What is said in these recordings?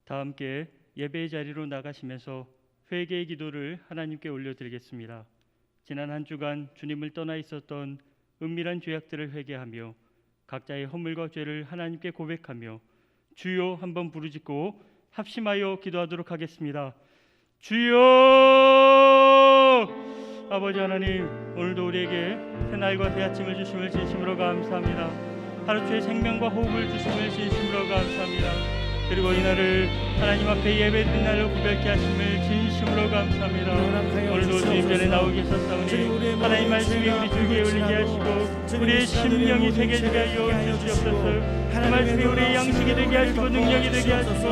다 함께 예배의 자리로 나가시면서 회개의 기도를 하나님께 올려드리겠습니다. 지난 한 주간 주님을 떠나 있었던 은밀한 죄악들을 회개하며 각자의 허물과 죄를 하나님께 고백하며 주여 한번 부르짖고 합심하여 기도하도록 하겠습니다. 주여! 아버지 하나님, 오늘도 우리에게 새날과 새아침을 주심을 진심으로 감사합니다. 하루초의 생명과 호흡을 주심을 진심으로 감사합니다. 그리고 이날을 하나님 앞에 예배드린 날로 구별케 하심을 진심으로 감사합니다. 오늘도 주님 전에 나오게 하셨사오니 하나님 말씀이 우리 주기에 울리게 하시고 우리의 심령이 새겨지게 하여 주시옵소서. 그 말씀이 우리의 양식이 되게 하시고 능력이 되게 하시고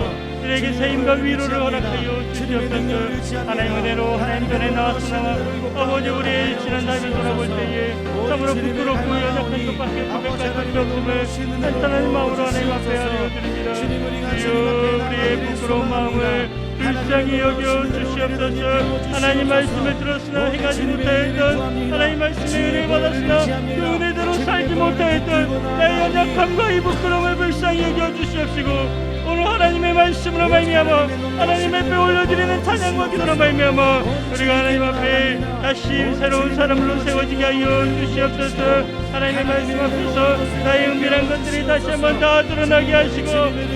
우리에게 세임과 위로를 허락하여 주시옵소서. 하나님 은혜로 하나님 전에 나왔으나 아버지 우리의 지난 날을 돌아볼 때에 참으로 부끄럽고 연약한 것밖에 고백할 것이 없음을 단단한 마음으로 하나님 앞에 알려드립니다. 주여 우리의 부끄러운 마음을 불쌍히 여겨 주시옵소서. 하나님 말씀을 들었으나 행하지 못하였던, 하나님 말씀에 은혜 받았으나 그 은혜대로 살지 못하였던 나의 연약함과 이 부끄러움을 불쌍히 여겨 주시옵시고 오늘 하나님의 말씀으로 말미암아 하나님 앞에 올려드리는 찬양과 기도로 말미암아 우리가 하나님 앞에 다시 새로운 사람으로 세워지게 하여 주시옵소서. 하나님의 말씀 앞에서 나의 은밀한 것들이 다시 한번 다 드러나게 하시고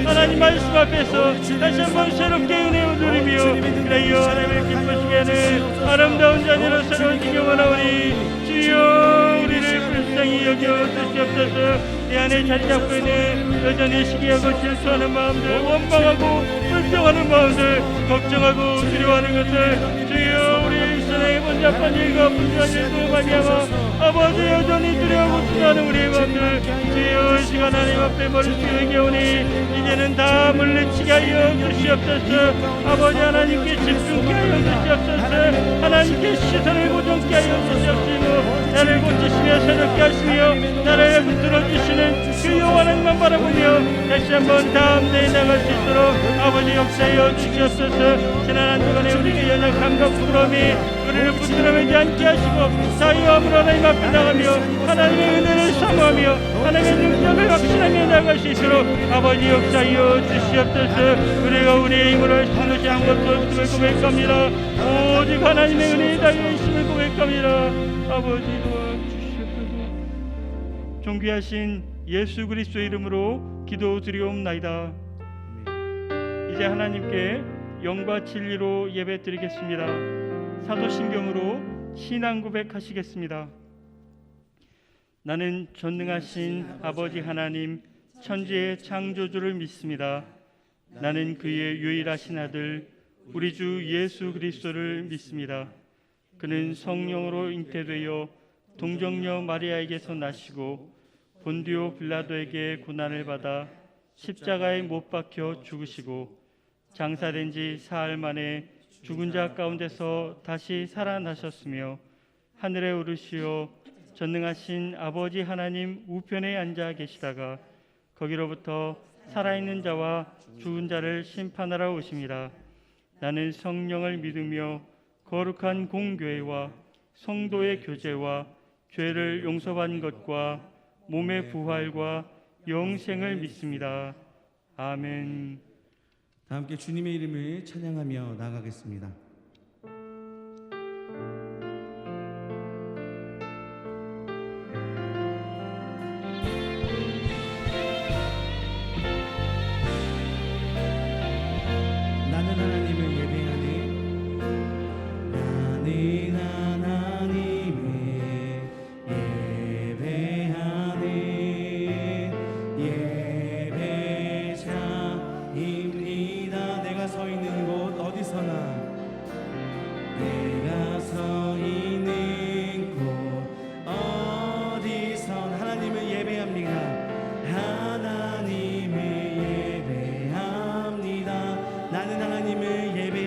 하나님 말씀 앞에서 다시 한번 새롭게 은혜를 누리며 그래요 하나님을 기쁘시게 하는 아름다운 자녀로 새로워지기 원하오니 주여 우리를 불쌍히 여겨 주시옵소서. 내 안에 자리 잡고 있는 여전히 시기하고 질투하는 마음들, 원망하고 불평하는 마음들, 걱정하고 두려워하는 것들 주여 우리 일생에 번잡한 일과 분주한 일도 말미암아 아버지 여전히 두려워하고 두려워하는 우리의 마음들 주여 이 시간 하나님 앞에 머리 숙여 오니 이제는 다 물리치게 하여 주시옵소서. 아버지 하나님께 집중케 하여 주시옵소서. 하나님께 시선을 고정케 하여 주시옵시고 나를 고치시며 새롭게 하시며 나를 붙들어 주시는 그 여호와님만 바라보며 다시 한번 다음 대에 나갈 수 있도록 아버지 역사하여 주시옵소서. 지난 한 주간에 우리의 연약함과 부끄러움이 우리를 붙들어매지 않게 하시고 자유함으로 하나님 앞에 나가며 하나님의 은혜를 사모하며 하나님의 능력을 확신하며 나갈 수 있도록 아버지 역사하여 주시옵소서. 우리가 우리의 힘으로 할 수 있는 것이 아무것도 없음을 고백합니다. 오직 하나님의 은혜에 달려 있음을 고백합니다. 아버지 도와주시옵소서. 존귀하신 예수 그리스도의 이름으로 기도드리옵나이다. 이제 하나님께 영과 진리로 예배드리겠습니다. 사도신경으로 신앙 고백하시겠습니다. 나는 전능하신 아버지 하나님 천지의 창조주를 믿습니다. 나는 그의 유일하신 아들 우리 주 예수 그리스도를 믿습니다. 그는 성령으로 잉태되어 동정녀 마리아에게서 나시고 본디오 빌라도에게 고난을 받아 십자가에 못 박혀 죽으시고 장사된 지 사흘 만에 죽은 자 가운데서 다시 살아나셨으며 하늘에 오르시어 전능하신 아버지 하나님 우편에 앉아 계시다가 거기로부터 살아있는 자와 죽은 자를 심판하러 오심이라. 나는 성령을 믿으며 거룩한 공교회와 성도의 교제와 죄를 용서받는 것과 몸의 부활과 영생을 믿습니다. 아멘. 다 함께 주님의 이름을 찬양하며 나가겠습니다. 나는 하나님을 예배하네. 나는 하나님을 예배하네. 예배자입니다. 내가 서 있는 곳 어디서나 내가 서 있는 곳 어디선 하나님을 예배합니다. 하나님을 예배합니다. 나는 하나님을 예배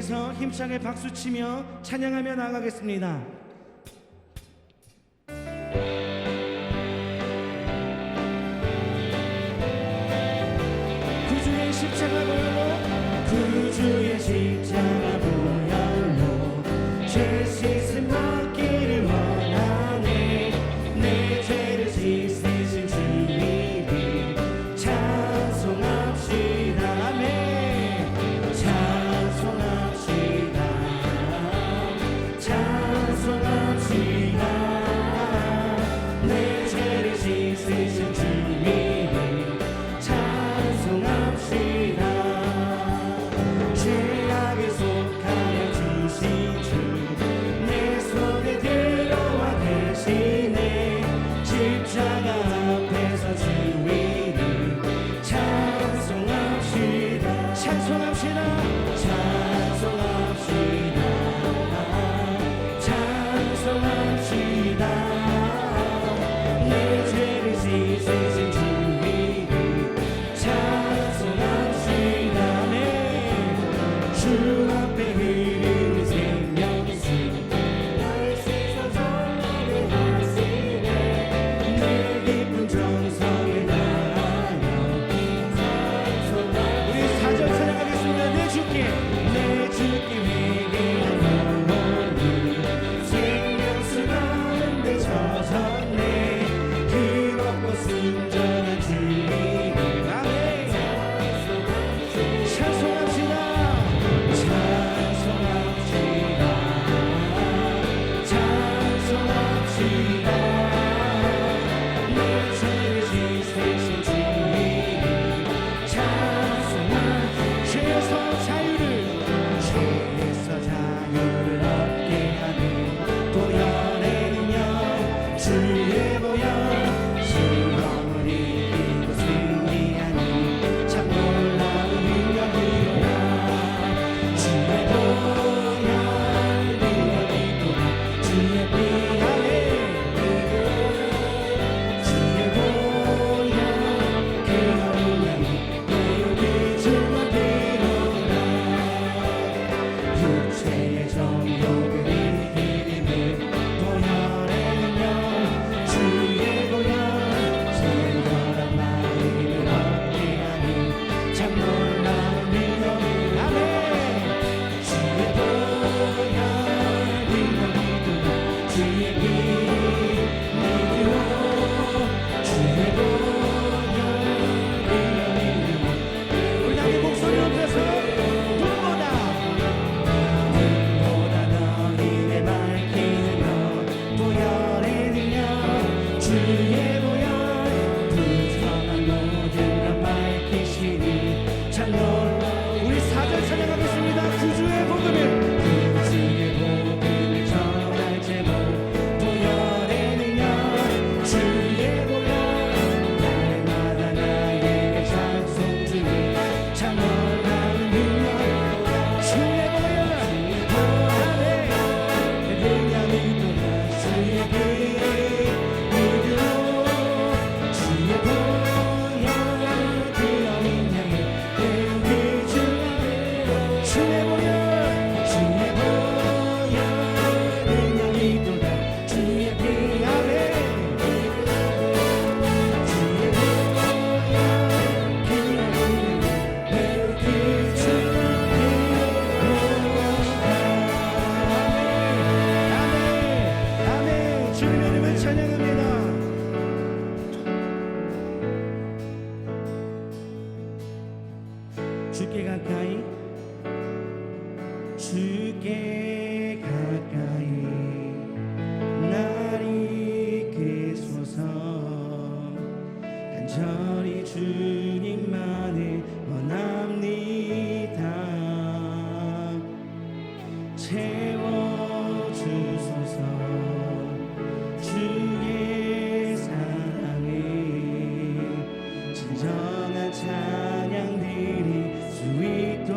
위해서 힘차게 박수치며 찬양하며 나가겠습니다. 구주의 십자가 보혈로 구주의 십자가 보혈로 죄 씻음 받기를 원하네. 내 죄를 씻으신 주 이름 찬송합시다. 아멘. 찬송합시다. 찬송합시다. 내 죄를 씻으신 주 이름 찬송합시다. 죄악에 속하여 주신 주 내 손에 들어와 계시네. 십자가 앞에서 주 이름 찬송합시다. 찬송합시다. 찬송합시다. 찬송합시다. 내 죄를 씻으신 주 이름 찬송합시다. 네. 주 앞에 흐르는 생명수 날 씻어 정하게 하시네. 내 깊은 정성에 나아요 우리 사절 찬양하겠습니다. 내 주께 회개한 영혼이 생명수 가운데 젖었네. 뜨겁고 순전한 주 이름 아멘. 찬송합시다. 찬송합시다. 찬송합시다. 내 죄를 씻으신 주 이름 찬송합시다. 죄에서 자유를 얻게 하는 보혈의 능력 주의 보혈 시험을 이기고 승리하는 참 놀라운 능력이로다. 주의 보혈 능력이로다. 주의 피 안에 주의 보혈 그 능력이 매우 주먹이로다. 육체의 정욕을 이기는 보혈의 능력 주의 보혈 신령한 마음을 얻게 하는 참 놀라운 능력이 아멘. 주의 보혈 능력이로다. 주의 피 믿으로 주의 보혈 능력이로다. 우리 함께 목소리 높여서 눈보다 너희를 밝히는 것 보혈의 능력 주의 보혈 부정한 모든 것 밝히시니 참 놀라운 우리 사절 찬양하겠습니다. 구주의 복음을 전할 제목 보혈의 능력 주의 보혈 날마다 나에게 찬송 주니 참 놀라운 능력 주의 보혈 보혈의 능력이 또다. 주의 피 믿으로 주의 보혈 그 어린 양의 배우기 주의 보혈 주의 보혈 능력이 또다. 주의 피 아멘. 주의 보혈 그 어린 양의 배우기 주의 아멘. 주님 이름을 찬양합니다. 주께 가까이 주께 가까이 날 이끄소서. 간절히 주님만을 원합니다. 채워주소서. 주의 사랑을 진정한 찬양들이 수 있도록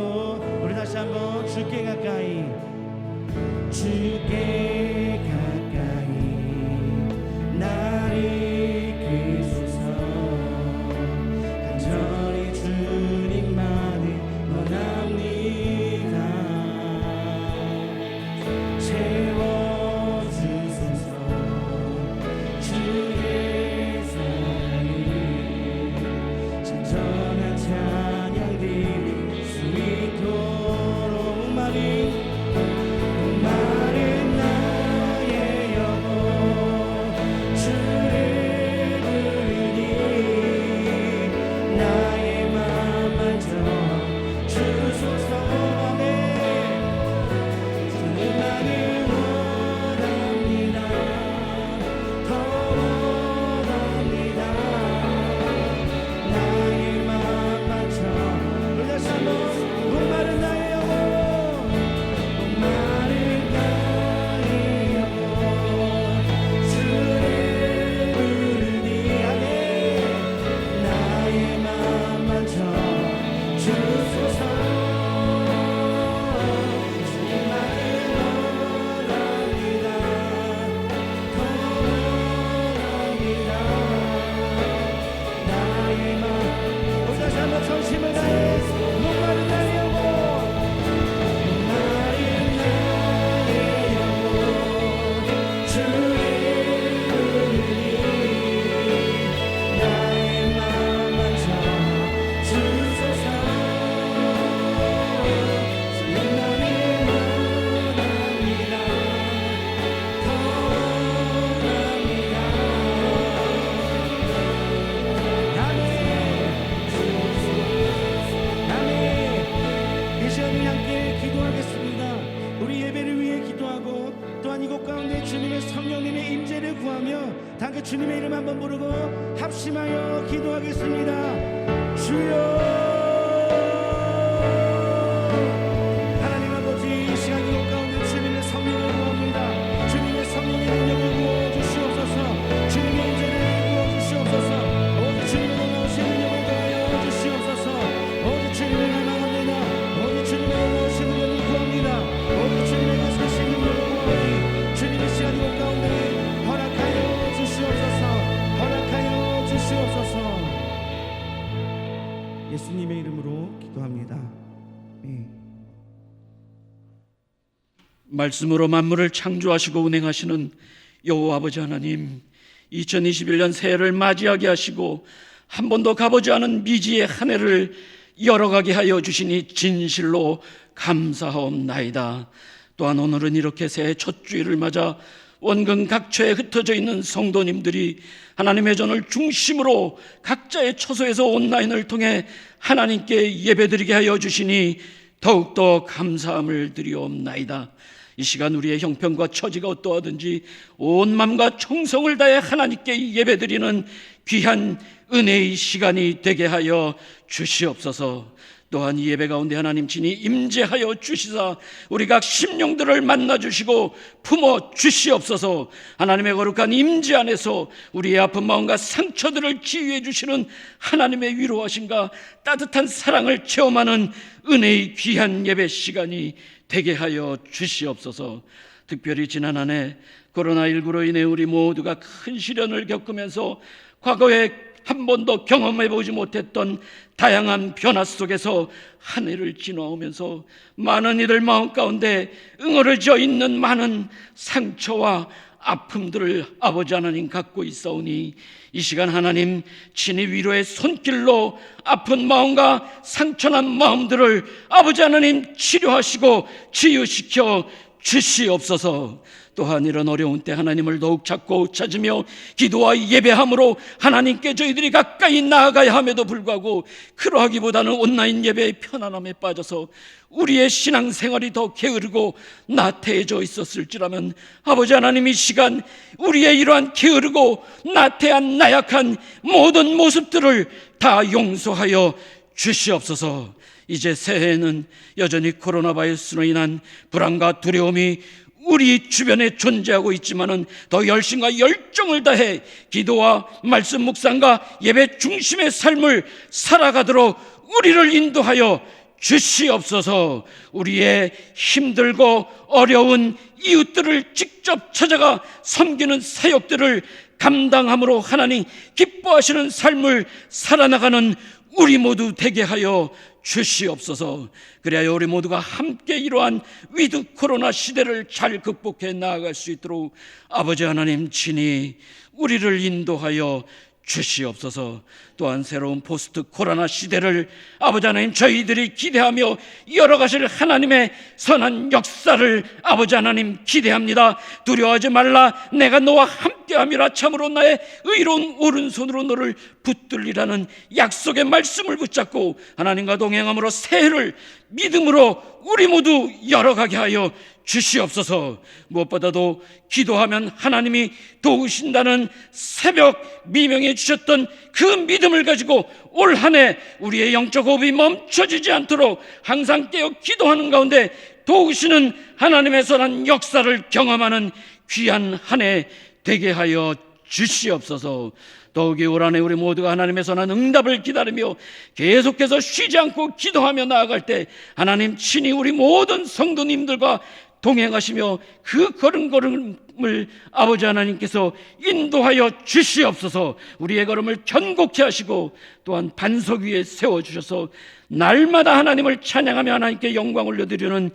은혜를 구하며 함께 주님의 이름 한번 부르고 합심하여 기도하겠습니다. 주여, 하나님 아버지, 이 시간 이곳 가운데 주님의 성령을 구합니다. 주님의 성령의 능력을 부어주시옵소서. 주님의 인재를 부어주시옵소서. 오직 주님의 놀라우신 능력을 더하여 주시옵소서. 오직 주님의 갈망합니다. 오직 주님의 놀라우신 능력을 구합니다. 오직 주님의 가사신 능력을 구하니 주님의 시간 이곳 가운데 허락하여 주시옵소서. 허락하여 주시옵소서. 예수님의 이름으로 기도합니다. 말씀으로 만물을 창조하시고 운행하시는 여호와 아버지 하나님, 2021년 새해를 맞이하게 하시고 한 번도 가보지 않은 미지의 한 해를 열어가게 하여 주시니 진실로 감사하옵나이다. 또한 오늘은 이렇게 새해 첫 주일을 맞아 원근 각처에 흩어져 있는 성도님들이 하나님의 전을 중심으로 각자의 처소에서 온라인을 통해 하나님께 예배드리게 하여 주시니 더욱더 감사함을 드리옵나이다. 이 시간 우리의 형편과 처지가 어떠하든지 온 마음과 정성을 다해 하나님께 예배드리는 귀한 은혜의 시간이 되게 하여 주시옵소서. 또한 이 예배 가운데 하나님 친히 임재하여 주시사 우리 각 심령들을 만나주시고 품어 주시옵소서. 하나님의 거룩한 임재 안에서 우리의 아픈 마음과 상처들을 치유해 주시는 하나님의 위로하심과 따뜻한 사랑을 체험하는 은혜의 귀한 예배 시간이 되게 하여 주시옵소서. 특별히 지난 한 해 코로나19로 인해 우리 모두가 큰 시련을 겪으면서 과거에 한 번도 경험해보지 못했던 다양한 변화 속에서 한 해를 지나오면서 많은 이들 마음 가운데 응어려져 있는 많은 상처와 아픔들을 아버지 하나님 갖고 있사오니 이 시간 하나님 친히 위로의 손길로 아픈 마음과 상처난 마음들을 아버지 하나님 치료하시고 치유시켜 주시옵소서. 또한 이런 어려운 때 하나님을 더욱 찾으며 기도와 예배함으로 하나님께 저희들이 가까이 나아가야 함에도 불구하고 그러하기보다는 온라인 예배의 편안함에 빠져서 우리의 신앙생활이 더 게으르고 나태해져 있었을지라면 아버지 하나님 이 시간 우리의 이러한 게으르고 나태한 나약한 모든 모습들을 다 용서하여 주시옵소서. 이제 새해에는 여전히 코로나 바이러스로 인한 불안과 두려움이 우리 주변에 존재하고 있지만은 더 열심과 열정을 다해 기도와 말씀 묵상과 예배 중심의 삶을 살아가도록 우리를 인도하여 주시옵소서. 우리의 힘들고 어려운 이웃들을 직접 찾아가 섬기는 사역들을 감당함으로 하나님 기뻐하시는 삶을 살아나가는 우리 모두 되게 하여 주시옵소서. 그래야 우리 모두가 함께 이러한 위드 코로나 시대를 잘 극복해 나아갈 수 있도록 아버지 하나님 친히 우리를 인도하여 주시옵소서. 또한 새로운 포스트 코로나 시대를 아버지 하나님 저희들이 기대하며 이어가실 하나님의 선한 역사를 아버지 하나님 기대합니다. 두려워하지 말라, 내가 너와 함께함이라. 참으로 나의 의로운 오른손으로 너를 붙들리라는 약속의 말씀을 붙잡고 하나님과 동행함으로 새해를 믿음으로 우리 모두 열어가게 하여 주시옵소서. 무엇보다도 기도하면 하나님이 도우신다는 새벽 미명해 주셨던 그 믿음을 가지고 올 한 해 우리의 영적 호흡이 멈춰지지 않도록 항상 깨어 기도하는 가운데 도우시는 하나님의 선한 역사를 경험하는 귀한 한 해 되게 하여 주시옵소서. 더욱이 올 한 해 우리 모두가 하나님의 선한 응답을 기다리며 계속해서 쉬지 않고 기도하며 나아갈 때 하나님 친히 우리 모든 성도님들과 동행하시며 그 걸음걸음을 아버지 하나님께서 인도하여 주시옵소서. 우리의 걸음을 견고케 하시고 또한 반석 위에 세워주셔서 날마다 하나님을 찬양하며 하나님께 영광 올려드리는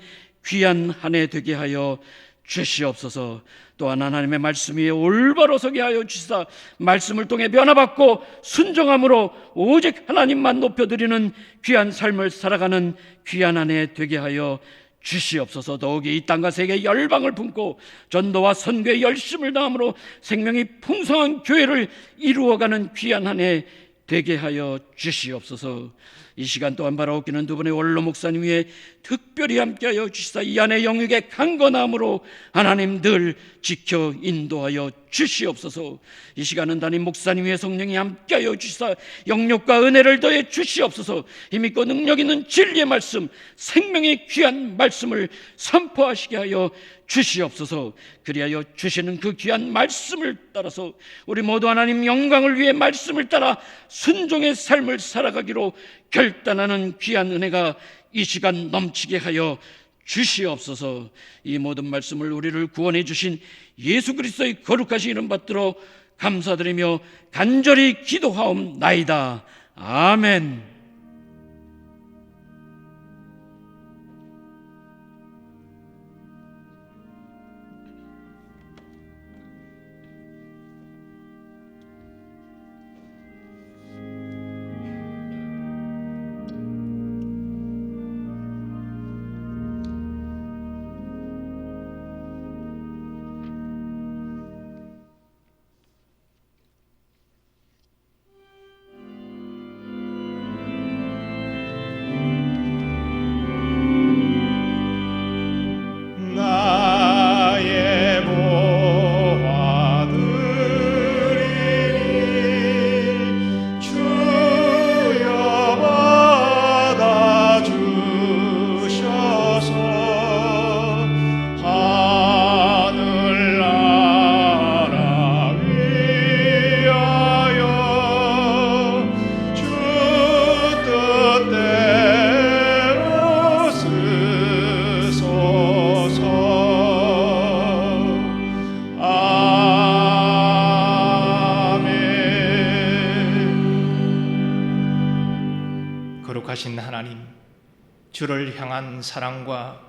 귀한 한 해 되게 하여 주시옵소서. 또한 하나님의 말씀 위에 올바로 서게 하여 주시사 말씀을 통해 변화받고 순종함으로 오직 하나님만 높여드리는 귀한 삶을 살아가는 귀한 한 해 되게 하여 주시옵소서. 더욱이 이 땅과 세계 열방을 품고 전도와 선교에 열심을 다함으로 생명이 풍성한 교회를 이루어가는 귀한 한 해 되게 하여 주시옵소서. 이 시간 또한 바라옵기는 두 분의 원로 목사님 위에 특별히 함께하여 주시사 이 안에 영육의 강건함으로 하나님 늘 지켜 인도하여 주시옵소서. 이 시간은 담임 목사님 위에 성령이 함께하여 주시사 영육과 은혜를 더해 주시옵소서. 힘있고 능력 있는 진리의 말씀, 생명의 귀한 말씀을 선포하시게 하여 주시옵소서. 그리하여 주시는 그 귀한 말씀을 따라서 우리 모두 하나님 영광을 위해 말씀을 따라 순종의 삶을 살아가기로 결단하는 귀한 은혜가 이 시간 넘치게 하여 주시옵소서. 이 모든 말씀을 우리를 구원해 주신 예수 그리스도의 거룩하신 이름 받들어 감사드리며 간절히 기도하옵나이다. 아멘. 거룩하신 하나님, 주를 향한 사랑과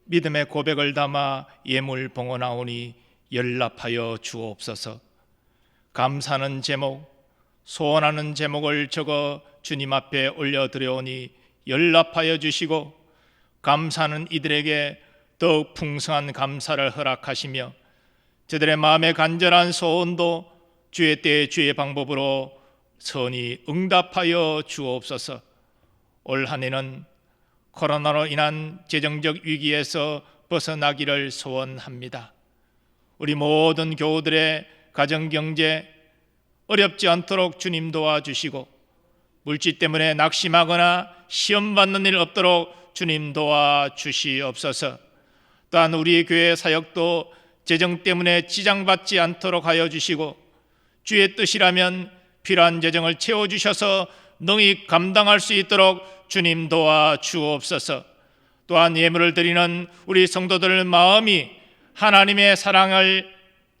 믿음의 고백을 담아 예물 봉헌하오니 연락하여 주옵소서. 감사하는 제목, 소원하는 제목을 적어 주님 앞에 올려드려오니 연락하여 주시고 감사하는 이들에게 더욱 풍성한 감사를 허락하시며 저들의 마음의 간절한 소원도 주의 때 주의 방법으로 선히 응답하여 주옵소서. 올 한 해는 코로나로 인한 재정적 위기에서 벗어나기를 소원합니다. 우리 모든 교우들의 가정경제 어렵지 않도록 주님 도와주시고 물질 때문에 낙심하거나 시험 받는 일 없도록 주님 도와주시옵소서. 또한 우리 교회 사역도 재정 때문에 지장받지 않도록 하여 주시고 주의 뜻이라면 필요한 재정을 채워주셔서 능히 감당할 수 있도록 주님 도와주옵소서. 또한 예물을 드리는 우리 성도들 마음이 하나님의 사랑을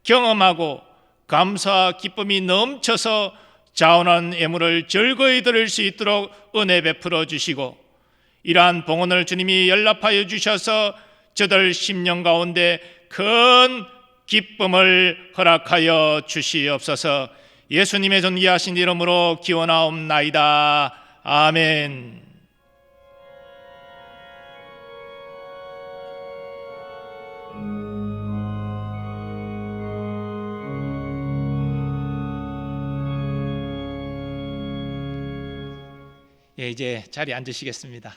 경험하고 감사와 기쁨이 넘쳐서 자원한 예물을 즐거이 드릴 수 있도록 은혜 베풀어 주시고 이러한 봉헌을 주님이 연락하여 주셔서 저들 심령 가운데 큰 기쁨을 허락하여 주시옵소서. 예수님의 존귀하신 이름으로 기원하옵나이다. 아멘. 예, 이제 자리에 앉으시겠습니다.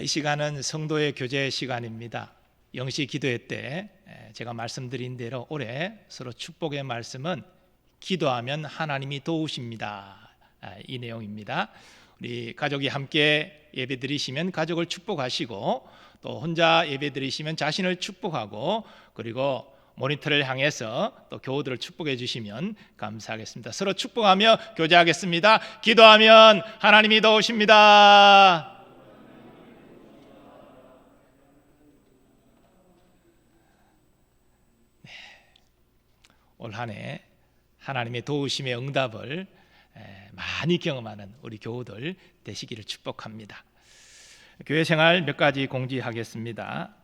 이 시간은 성도의 교제 시간입니다. 영시 기도회 때 제가 말씀드린 대로 올해 서로 축복의 말씀은 기도하면 하나님이 도우십니다. 이 내용입니다. 우리 가족이 함께 예배 드리시면 가족을 축복하시고 또 혼자 예배 드리시면 자신을 축복하고 그리고 모니터를 향해서 또 교우들을 축복해 주시면 감사하겠습니다. 서로 축복하며 교제하겠습니다. 기도하면 하나님이 도우십니다. 올 한 해 하나님의 도우심의 응답을 많이 경험하는 우리 교우들 되시기를 축복합니다. 교회 생활 몇 가지 공지하겠습니다.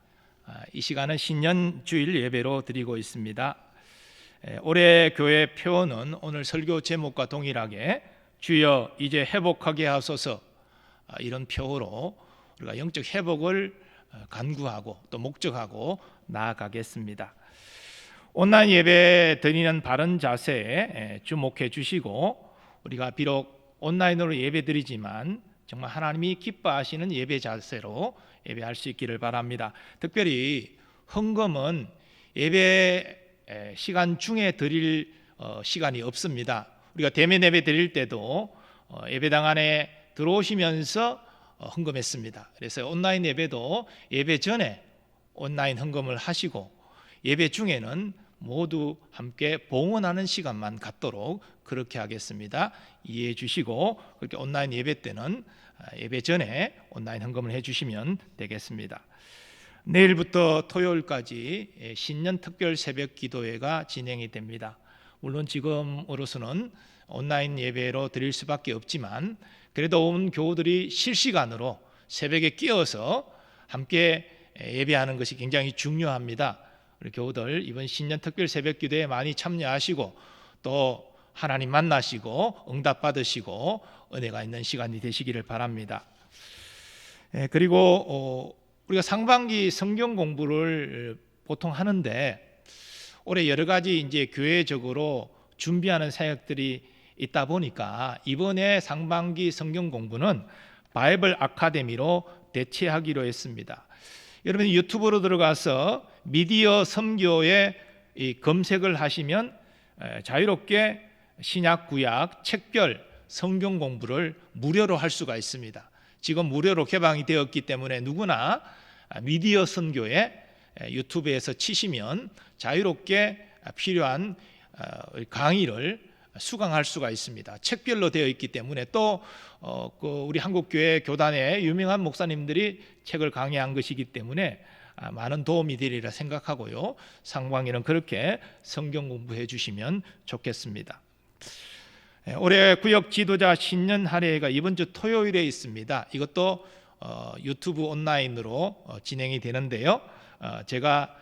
이 시간은 신년 주일 예배로 드리고 있습니다. 올해 교회 표어는 오늘 설교 제목과 동일하게 주여 이제 회복하게 하소서, 이런 표어로 우리가 영적 회복을 간구하고 또 목적하고 나아가겠습니다. 온라인 예배 드리는 바른 자세에 주목해 주시고, 우리가 비록 온라인으로 예배 드리지만 정말 하나님이 기뻐하시는 예배 자세로 예배할 수 있기를 바랍니다. 특별히 헌금은 예배 시간 중에 드릴 시간이 없습니다. 우리가 대면 예배 드릴 때도 예배당 안에 들어오시면서 헌금했습니다. 그래서 온라인 예배도 예배 전에 온라인 헌금을 하시고, 예배 중에는 모두 함께 봉헌하는 시간만 갖도록 그렇게 하겠습니다. 이해해 주시고, 그렇게 온라인 예배 때는 예배 전에 온라인 헌금을 해 주시면 되겠습니다. 내일부터 토요일까지 신년 특별 새벽 기도회가 진행이 됩니다. 물론 지금으로서는 온라인 예배로 드릴 수밖에 없지만, 그래도 온 교우들이 실시간으로 새벽에 끼어서 함께 예배하는 것이 굉장히 중요합니다. 우리 교우들 이번 신년 특별 새벽 기도에 많이 참여하시고, 또 하나님 만나시고 응답 받으시고 은혜가 있는 시간이 되시기를 바랍니다. 그리고 우리가 상반기 성경 공부를 보통 하는데, 올해 여러 가지 이제 교회적으로 준비하는 사역들이 있다 보니까 이번에 상반기 성경 공부는 바이블 아카데미로 대체하기로 했습니다. 여러분 유튜브로 들어가서 미디어 선교에 검색을 하시면 자유롭게 신약 구약 책별 성경 공부를 무료로 할 수가 있습니다. 지금 무료로 개방이 되었기 때문에 누구나 미디어 선교에 유튜브에서 치시면 자유롭게 필요한 강의를 수강할 수가 있습니다. 책별로 되어 있기 때문에, 또 우리 한국교회 교단의 유명한 목사님들이 책을 강의한 것이기 때문에 많은 도움이 되리라 생각하고요. 상반기는 그렇게 성경 공부해 주시면 좋겠습니다. 올해 구역 지도자 신년 할애가 이번 주 토요일에 있습니다. 이것도 유튜브 온라인으로 진행이 되는데요. 제가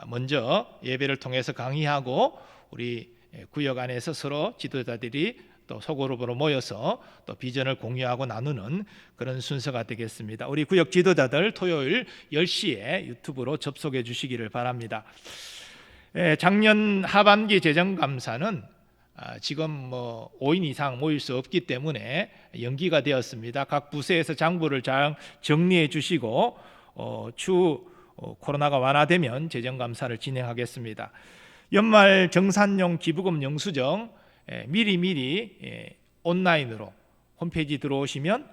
먼저 예배를 통해서 강의하고, 우리 구역 안에서 서로 지도자들이 또 소그룹으로 모여서 또 비전을 공유하고 나누는 그런 순서가 되겠습니다. 우리 구역 지도자들 토요일 10시에 유튜브로 접속해 주시기를 바랍니다. 작년 하반기 재정감사는 지금 5인 이상 모일 수 없기 때문에 연기가 되었습니다. 각 부서에서 장부를 잘 정리해 주시고 추후 코로나가 완화되면 재정감사를 진행하겠습니다. 연말 정산용 기부금 영수증 미리 온라인으로 홈페이지 들어오시면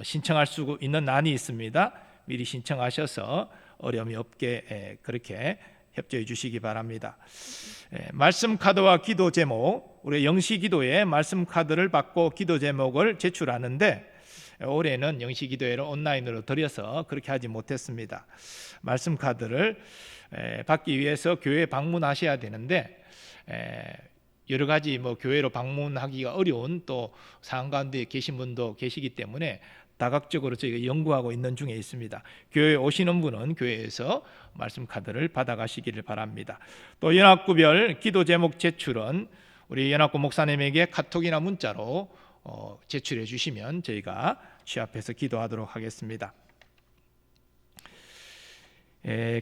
신청할 수 있는 난이 있습니다. 미리 신청하셔서 어려움이 없게 그렇게 협조해 주시기 바랍니다. 말씀 카드와 기도 제목, 우리 영시 기도에 말씀 카드를 받고 기도 제목을 제출하는데, 올해는 영시 기도회를 온라인으로 드려서 그렇게 하지 못했습니다. 말씀 카드를 받기 위해서 교회 방문하셔야 되는데, 여러 가지 교회로 방문하기가 어려운 또 상황 가운데 계신 분도 계시기 때문에 다각적으로 저희가 연구하고 있는 중에 있습니다. 교회에 오시는 분은 교회에서 말씀 카드를 받아가시기를 바랍니다. 또 연합구별 기도 제목 제출은 우리 연합구 목사님에게 카톡이나 문자로 제출해 주시면 저희가 취합해서 기도하도록 하겠습니다.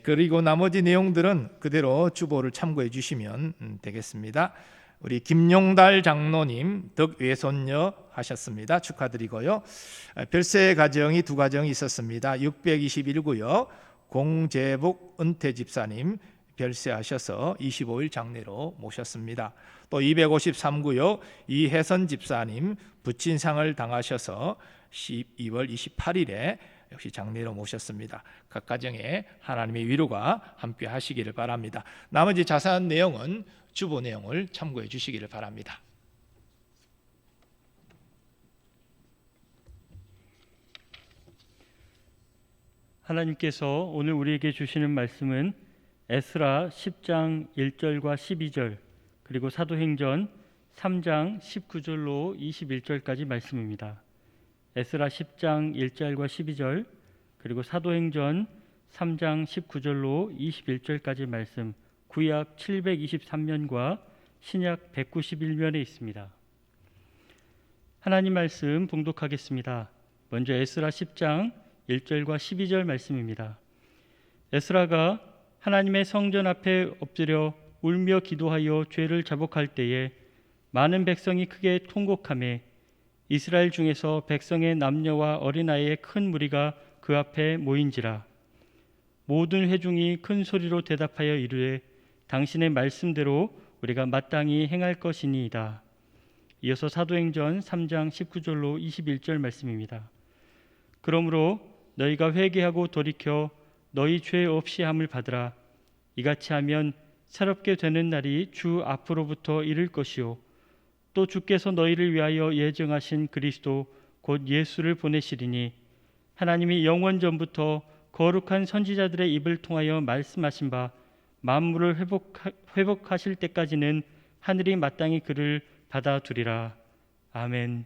그리고 나머지 내용들은 그대로 주보를 참고해 주시면 되겠습니다. 우리 김용달 장로님 덕외손녀 하셨습니다. 축하드리고요. 별세 가정이 2가정이 있었습니다. 621구역 공재복 은퇴 집사님 별세하셔서 25일 장례로 모셨습니다. 또 253구역 이혜선 집사님 부친상을 당하셔서 12월 28일에 역시 장례로 모셨습니다. 각 가정에 하나님의 위로가 함께 하시기를 바랍니다. 나머지 자세한 내용은 주보 내용을 참고해 주시기를 바랍니다. 하나님께서 오늘 우리에게 주시는 말씀은 에스라 10장 1절과 12절, 그리고 사도행전 3장 19절로 21절까지 말씀입니다. 에스라 10장 1절과 12절, 그리고 사도행전 3장 19절로 21절까지 말씀, 구약 723면과 신약 191면에 있습니다. 하나님 말씀 봉독하겠습니다. 먼저 에스라 10장 1절과 12절 말씀입니다. 에스라가 하나님의 성전 앞에 엎드려 울며 기도하여 죄를 자복할 때에 많은 백성이 크게 통곡하매 이스라엘 중에서 백성의 남녀와 어린아이의 큰 무리가 그 앞에 모인지라. 모든 회중이 큰 소리로 대답하여 이르되 당신의 말씀대로 우리가 마땅히 행할 것이니이다. 이어서 사도행전 3장 19절로 21절 말씀입니다. 그러므로 너희가 회개하고 돌이켜 너희 죄 없이 함을 받으라. 이같이 하면 새롭게 되는 날이 주 앞으로부터 이를 것이요 또 주께서 너희를 위하여 예정하신 그리스도 곧 예수를 보내시리니 하나님이 영원 전부터 거룩한 선지자들의 입을 통하여 말씀하신 바 만물을 회복하실 때까지는 하늘이 마땅히 그를 받아두리라. 아멘.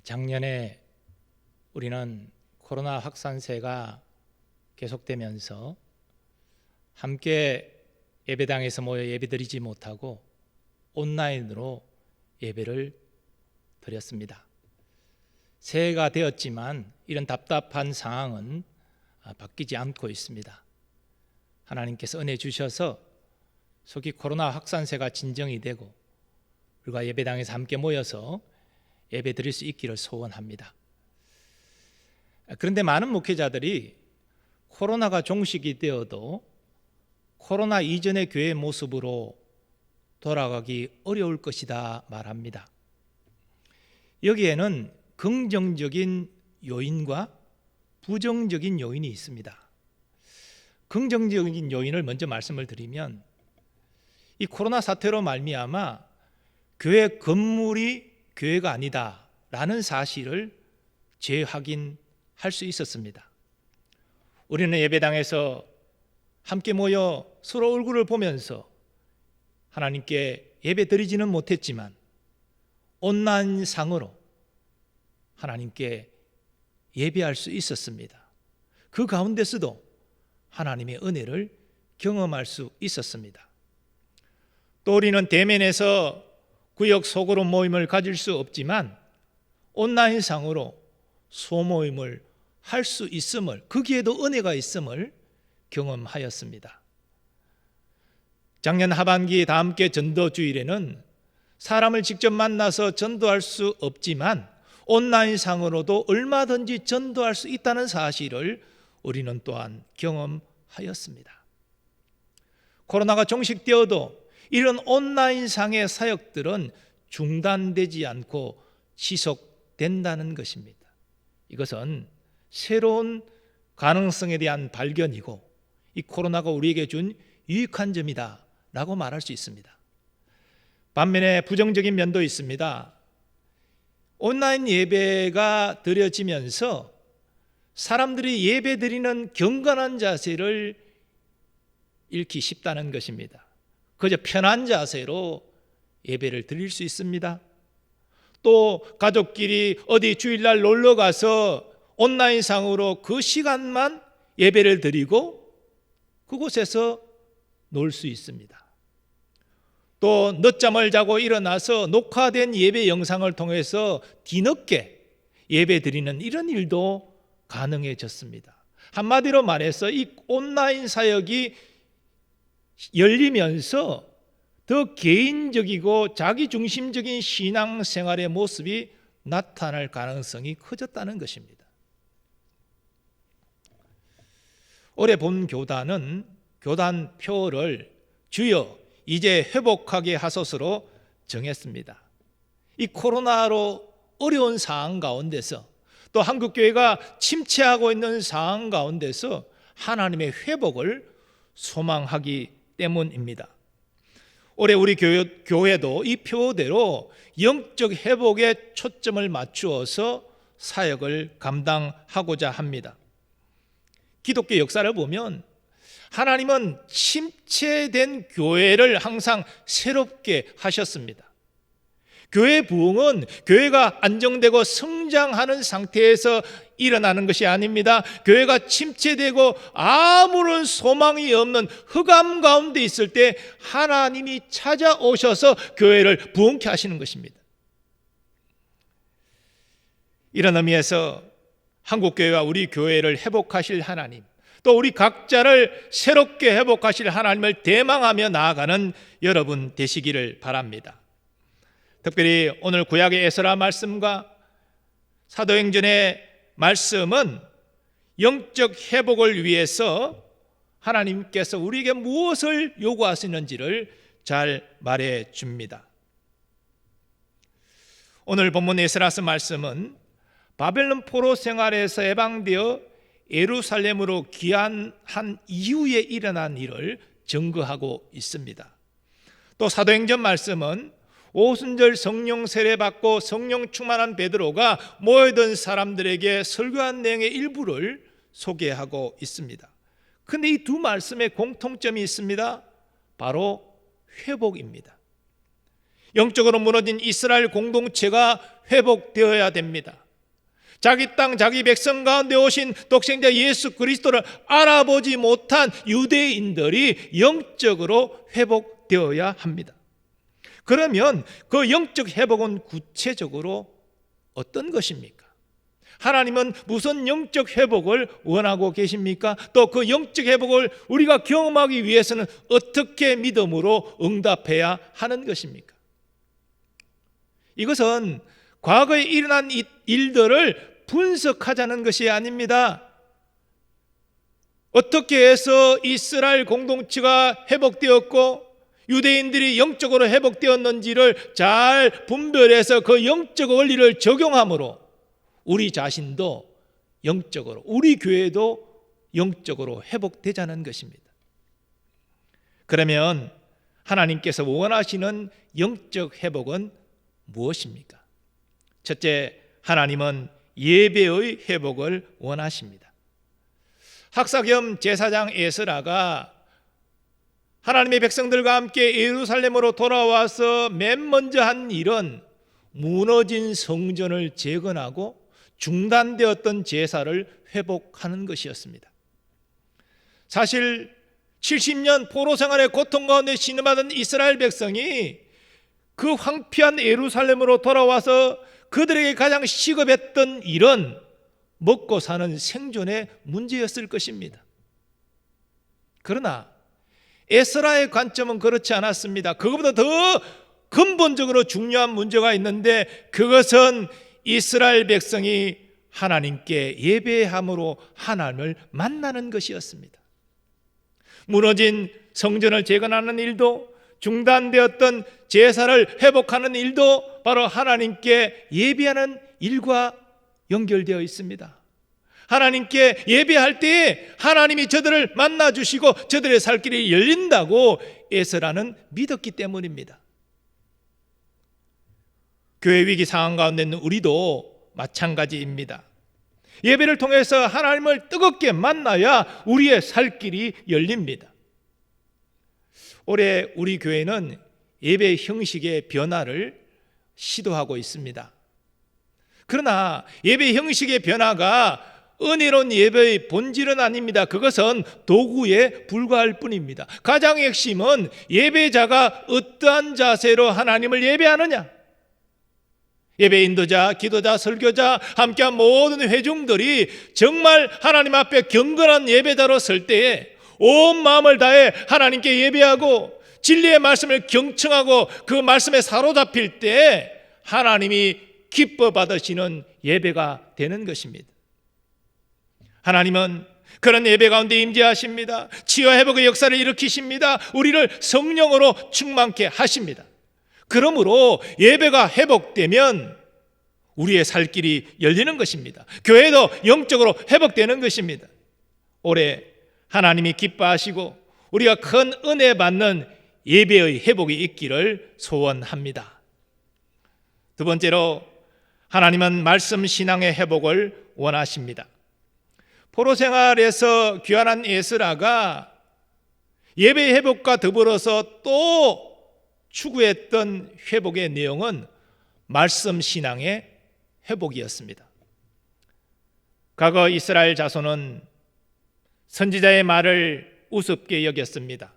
작년에 우리는 코로나 확산세가 계속되면서 함께 예배당에서 모여 예배드리지 못하고 온라인으로 예배를 드렸습니다. 새해가 되었지만 이런 답답한 상황은 바뀌지 않고 있습니다. 하나님께서 은혜 주셔서 속히 코로나 확산세가 진정이 되고 우리가 예배당에서 함께 모여서 예배 드릴 수 있기를 소원합니다. 그런데 많은 목회자들이 코로나가 종식이 되어도 코로나 이전의 교회 모습으로 돌아가기 어려울 것이다 말합니다. 여기에는 긍정적인 요인과 부정적인 요인이 있습니다. 긍정적인 요인을 먼저 말씀을 드리면 이 코로나 사태로 말미암아 교회 건물이 교회가 아니다라는 사실을 재확인할 수 있었습니다. 우리는 예배당에서 함께 모여 서로 얼굴을 보면서 하나님께 예배 드리지는 못했지만 온라인상으로 하나님께 예배할 수 있었습니다. 그 가운데서도 하나님의 은혜를 경험할 수 있었습니다. 또 우리는 대면에서 구역 소그룹 모임을 가질 수 없지만 온라인상으로 소모임을 할 수 있음을, 거기에도 은혜가 있음을 경험하였습니다. 작년 하반기 다 함께 전도주일에는 사람을 직접 만나서 전도할 수 없지만 온라인상으로도 얼마든지 전도할 수 있다는 사실을 우리는 또한 경험하였습니다. 코로나가 종식되어도 이런 온라인상의 사역들은 중단되지 않고 지속된다는 것입니다. 이것은 새로운 가능성에 대한 발견이고 이 코로나가 우리에게 준 유익한 점이다 라고 말할 수 있습니다. 반면에 부정적인 면도 있습니다. 온라인 예배가 드려지면서 사람들이 예배 드리는 경건한 자세를 잃기 쉽다는 것입니다. 그저 편한 자세로 예배를 드릴 수 있습니다. 또 가족끼리 어디 주일날 놀러 가서 온라인상으로 그 시간만 예배를 드리고 그곳에서 놀 수 있습니다. 또 늦잠을 자고 일어나서 녹화된 예배 영상을 통해서 뒤늦게 예배 드리는 이런 일도 가능해졌습니다. 한마디로 말해서 이 온라인 사역이 열리면서 더 개인적이고 자기중심적인 신앙생활의 모습이 나타날 가능성이 커졌다는 것입니다. 올해 본 교단은 교단표를 주여 이제 회복하게 하소서로 정했습니다. 이 코로나로 어려운 상황 가운데서 또 한국교회가 침체하고 있는 상황 가운데서 하나님의 회복을 소망하기 때문입니다. 올해 우리 교회도 이 표대로 영적 회복에 초점을 맞추어서 사역을 감당하고자 합니다. 기독교 역사를 보면 하나님은 침체된 교회를 항상 새롭게 하셨습니다. 교회 부흥은 교회가 안정되고 성장하는 상태에서 일어나는 것이 아닙니다. 교회가 침체되고 아무런 소망이 없는 흑암 가운데 있을 때 하나님이 찾아오셔서 교회를 부흥케 하시는 것입니다. 이런 의미에서 한국교회와 우리 교회를 회복하실 하나님, 또 우리 각자를 새롭게 회복하실 하나님을 대망하며 나아가는 여러분 되시기를 바랍니다. 특별히 오늘 구약의 에스라 말씀과 사도행전의 말씀은 영적 회복을 위해서 하나님께서 우리에게 무엇을 요구하시는지를 잘 말해 줍니다. 오늘 본문 에스라서 말씀은 바벨론 포로 생활에서 해방되어 예루살렘으로 귀환한 이후에 일어난 일을 증거하고 있습니다. 또 사도행전 말씀은 오순절 성령 세례받고 성령 충만한 베드로가 모여든 사람들에게 설교한 내용의 일부를 소개하고 있습니다. 그런데 이 두 말씀에 공통점이 있습니다. 바로 회복입니다. 영적으로 무너진 이스라엘 공동체가 회복되어야 됩니다. 자기 땅 자기 백성 가운데 오신 독생자 예수 그리스도를 알아보지 못한 유대인들이 영적으로 회복되어야 합니다. 그러면 그 영적 회복은 구체적으로 어떤 것입니까? 하나님은 무슨 영적 회복을 원하고 계십니까? 또 그 영적 회복을 우리가 경험하기 위해서는 어떻게 믿음으로 응답해야 하는 것입니까? 이것은 과거에 일어난 일들을 분석하자는 것이 아닙니다. 어떻게 해서 이스라엘 공동체가 회복되었고 유대인들이 영적으로 회복되었는지를 잘 분별해서 그 영적 원리를 적용함으로 우리 자신도 영적으로, 우리 교회도 영적으로 회복되자는 것입니다. 그러면 하나님께서 원하시는 영적 회복은 무엇입니까? 첫째, 하나님은 예배의 회복을 원하십니다. 학사 겸 제사장 에스라가 하나님의 백성들과 함께 예루살렘으로 돌아와서 맨 먼저 한 일은 무너진 성전을 재건하고 중단되었던 제사를 회복하는 것이었습니다. 사실 70년 포로 생활의 고통 가운데 신음하던 이스라엘 백성이 그 황폐한 예루살렘으로 돌아와서 그들에게 가장 시급했던 일은 먹고 사는 생존의 문제였을 것입니다. 그러나 에스라의 관점은 그렇지 않았습니다. 그것보다 더 근본적으로 중요한 문제가 있는데 그것은 이스라엘 백성이 하나님께 예배함으로 하나님을 만나는 것이었습니다. 무너진 성전을 재건하는 일도 중단되었던 제사를 회복하는 일도 바로 하나님께 예배하는 일과 연결되어 있습니다. 하나님께 예배할 때에 하나님이 저들을 만나주시고 저들의 살 길이 열린다고 에스라는 믿었기 때문입니다. 교회 위기 상황 가운데 있는 우리도 마찬가지입니다. 예배를 통해서 하나님을 뜨겁게 만나야 우리의 살 길이 열립니다. 올해 우리 교회는 예배 형식의 변화를 시도하고 있습니다. 그러나 예배 형식의 변화가 은혜로운 예배의 본질은 아닙니다. 그것은 도구에 불과할 뿐입니다. 가장 핵심은 예배자가 어떠한 자세로 하나님을 예배하느냐. 예배 인도자, 기도자, 설교자, 함께한 모든 회중들이 정말 하나님 앞에 경건한 예배자로 설 때에 온 마음을 다해 하나님께 예배하고 진리의 말씀을 경청하고 그 말씀에 사로잡힐 때 하나님이 기뻐 받으시는 예배가 되는 것입니다. 하나님은 그런 예배 가운데 임재하십니다. 치유 회복의 역사를 일으키십니다. 우리를 성령으로 충만케 하십니다. 그러므로 예배가 회복되면 우리의 살 길이 열리는 것입니다. 교회도 영적으로 회복되는 것입니다. 올해 하나님이 기뻐하시고 우리가 큰 은혜 받는 예배의 회복이 있기를 소원합니다. 두 번째로 하나님은 말씀 신앙의 회복을 원하십니다. 포로 생활에서 귀환한 에스라가 예배 회복과 더불어서 또 추구했던 회복의 내용은 말씀 신앙의 회복이었습니다. 과거 이스라엘 자손은 선지자의 말을 우습게 여겼습니다.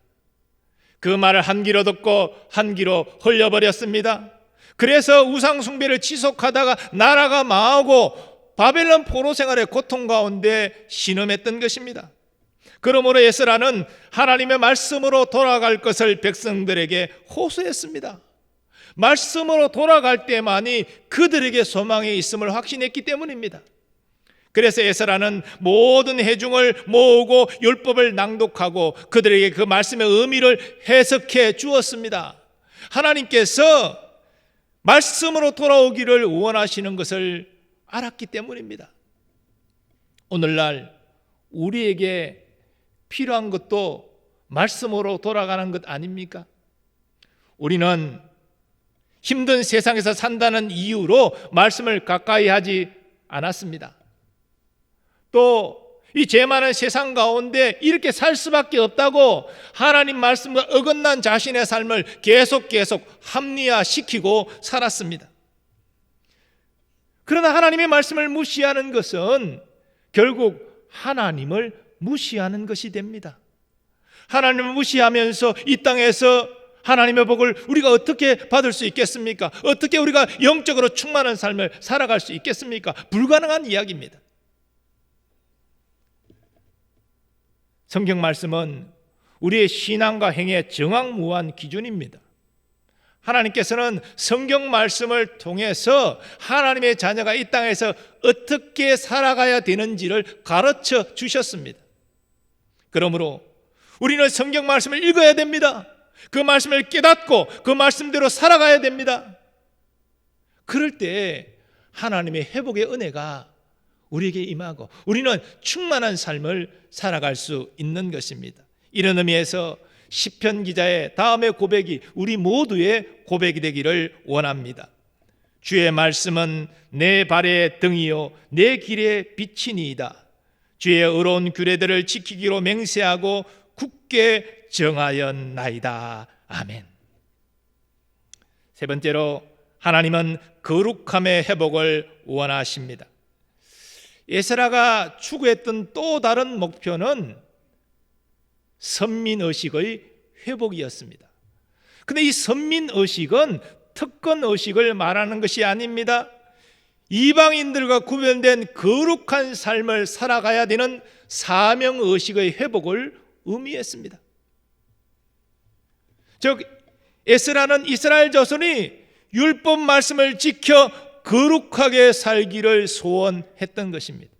그 말을 한 귀로 듣고 한 귀로 흘려버렸습니다. 그래서 우상 숭배를 지속하다가 나라가 망하고 바벨론 포로 생활의 고통 가운데 신음했던 것입니다. 그러므로 에스라는 하나님의 말씀으로 돌아갈 것을 백성들에게 호소했습니다. 말씀으로 돌아갈 때만이 그들에게 소망이 있음을 확신했기 때문입니다. 그래서 에스라는 모든 회중을 모으고 율법을 낭독하고 그들에게 그 말씀의 의미를 해석해 주었습니다. 하나님께서 말씀으로 돌아오기를 원하시는 것을 알았기 때문입니다. 오늘날 우리에게 필요한 것도 말씀으로 돌아가는 것 아닙니까? 우리는 힘든 세상에서 산다는 이유로 말씀을 가까이 하지 않았습니다. 또 이 죄 많은 세상 가운데 이렇게 살 수밖에 없다고 하나님 말씀과 어긋난 자신의 삶을 계속 합리화시키고 살았습니다. 그러나 하나님의 말씀을 무시하는 것은 결국 하나님을 무시하는 것이 됩니다. 하나님을 무시하면서 이 땅에서 하나님의 복을 우리가 어떻게 받을 수 있겠습니까? 어떻게 우리가 영적으로 충만한 삶을 살아갈 수 있겠습니까? 불가능한 이야기입니다. 성경 말씀은 우리의 신앙과 행위의 정확무한 기준입니다. 하나님께서는 성경 말씀을 통해서 하나님의 자녀가 이 땅에서 어떻게 살아가야 되는지를 가르쳐 주셨습니다. 그러므로 우리는 성경 말씀을 읽어야 됩니다. 그 말씀을 깨닫고 그 말씀대로 살아가야 됩니다. 그럴 때 하나님의 회복의 은혜가 우리에게 임하고 우리는 충만한 삶을 살아갈 수 있는 것입니다. 이런 의미에서 시편 기자의 다음의 고백이 우리 모두의 고백이 되기를 원합니다. 주의 말씀은 내 발의 등이요 내 길의 빛이니이다. 주의 의로운 규례들을 지키기로 맹세하고 굳게 정하였나이다. 아멘. 세 번째로 하나님은 거룩함의 회복을 원하십니다. 에스라가 추구했던 또 다른 목표는 선민의식의 회복이었습니다. 그런데 이 선민의식은 특권의식을 말하는 것이 아닙니다. 이방인들과 구별된 거룩한 삶을 살아가야 되는 사명의식의 회복을 의미했습니다. 즉 에스라는 이스라엘 자손이 율법 말씀을 지켜 거룩하게 살기를 소원했던 것입니다.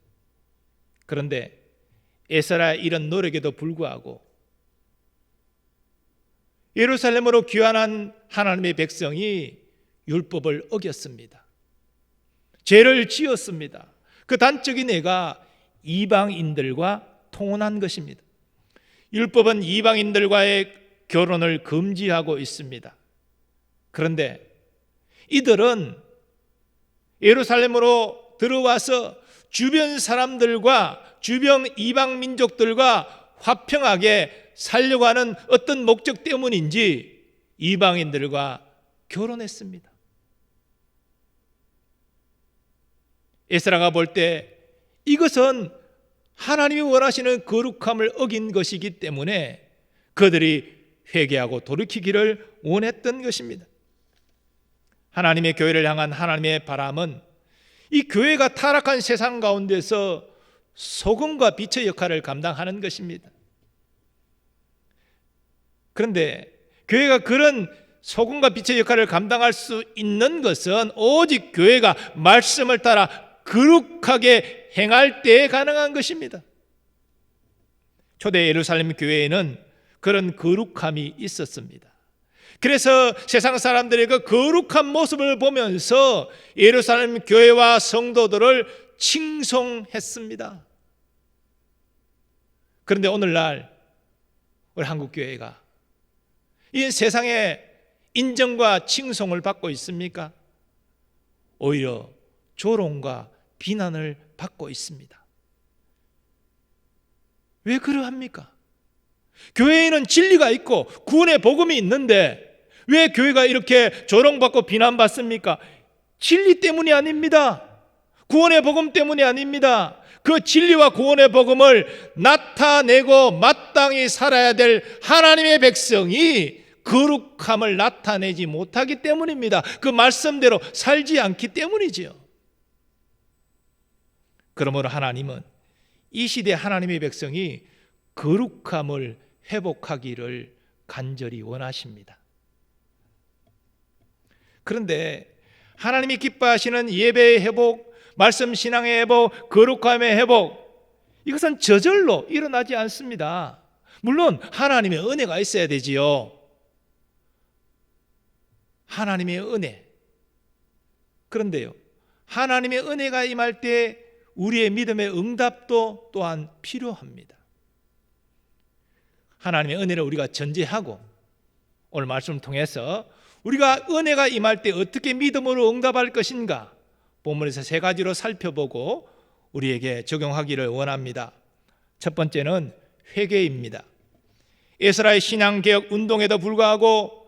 그런데 에스라의 이런 노력에도 불구하고 예루살렘으로 귀환한 하나님의 백성이 율법을 어겼습니다. 죄를 지었습니다. 그 단적인 예가 이방인들과 통혼한 것입니다. 율법은 이방인들과의 결혼을 금지하고 있습니다. 그런데 이들은 예루살렘으로 들어와서 주변 사람들과 주변 이방 민족들과 화평하게 살려고 하는 어떤 목적 때문인지 이방인들과 결혼했습니다. 에스라가 볼 때 이것은 하나님이 원하시는 거룩함을 어긴 것이기 때문에 그들이 회개하고 돌이키기를 원했던 것입니다. 하나님의 교회를 향한 하나님의 바람은 이 교회가 타락한 세상 가운데서 소금과 빛의 역할을 감당하는 것입니다. 그런데 교회가 그런 소금과 빛의 역할을 감당할 수 있는 것은 오직 교회가 말씀을 따라 거룩하게 행할 때에 가능한 것입니다. 초대 예루살렘 교회에는 그런 거룩함이 있었습니다. 그래서 세상 사람들의 그 거룩한 모습을 보면서 예루살렘 교회와 성도들을 칭송했습니다. 그런데 오늘날 우리 한국 교회가 이 세상의 인정과 칭송을 받고 있습니까? 오히려 조롱과 비난을 받고 있습니다. 왜 그러합니까? 교회에는 진리가 있고 구원의 복음이 있는데 왜 교회가 이렇게 조롱받고 비난받습니까? 진리 때문이 아닙니다. 구원의 복음 때문이 아닙니다. 그 진리와 구원의 복음을 나타내고 마땅히 살아야 될 하나님의 백성이 거룩함을 나타내지 못하기 때문입니다. 그 말씀대로 살지 않기 때문이지요. 그러므로 하나님은 이 시대 하나님의 백성이 거룩함을 회복하기를 간절히 원하십니다. 그런데 하나님이 기뻐하시는 예배의 회복, 말씀 신앙의 회복, 거룩함의 회복, 이것은 저절로 일어나지 않습니다. 물론 하나님의 은혜가 있어야 되지요. 하나님의 은혜. 그런데요, 하나님의 은혜가 임할 때 우리의 믿음의 응답도 또한 필요합니다. 하나님의 은혜를 우리가 전제하고 오늘 말씀을 통해서 우리가 은혜가 임할 때 어떻게 믿음으로 응답할 것인가 본문에서 3가지로 살펴보고 우리에게 적용하기를 원합니다. 첫 번째는 회개입니다. 에스라의 신앙개혁 운동에도 불구하고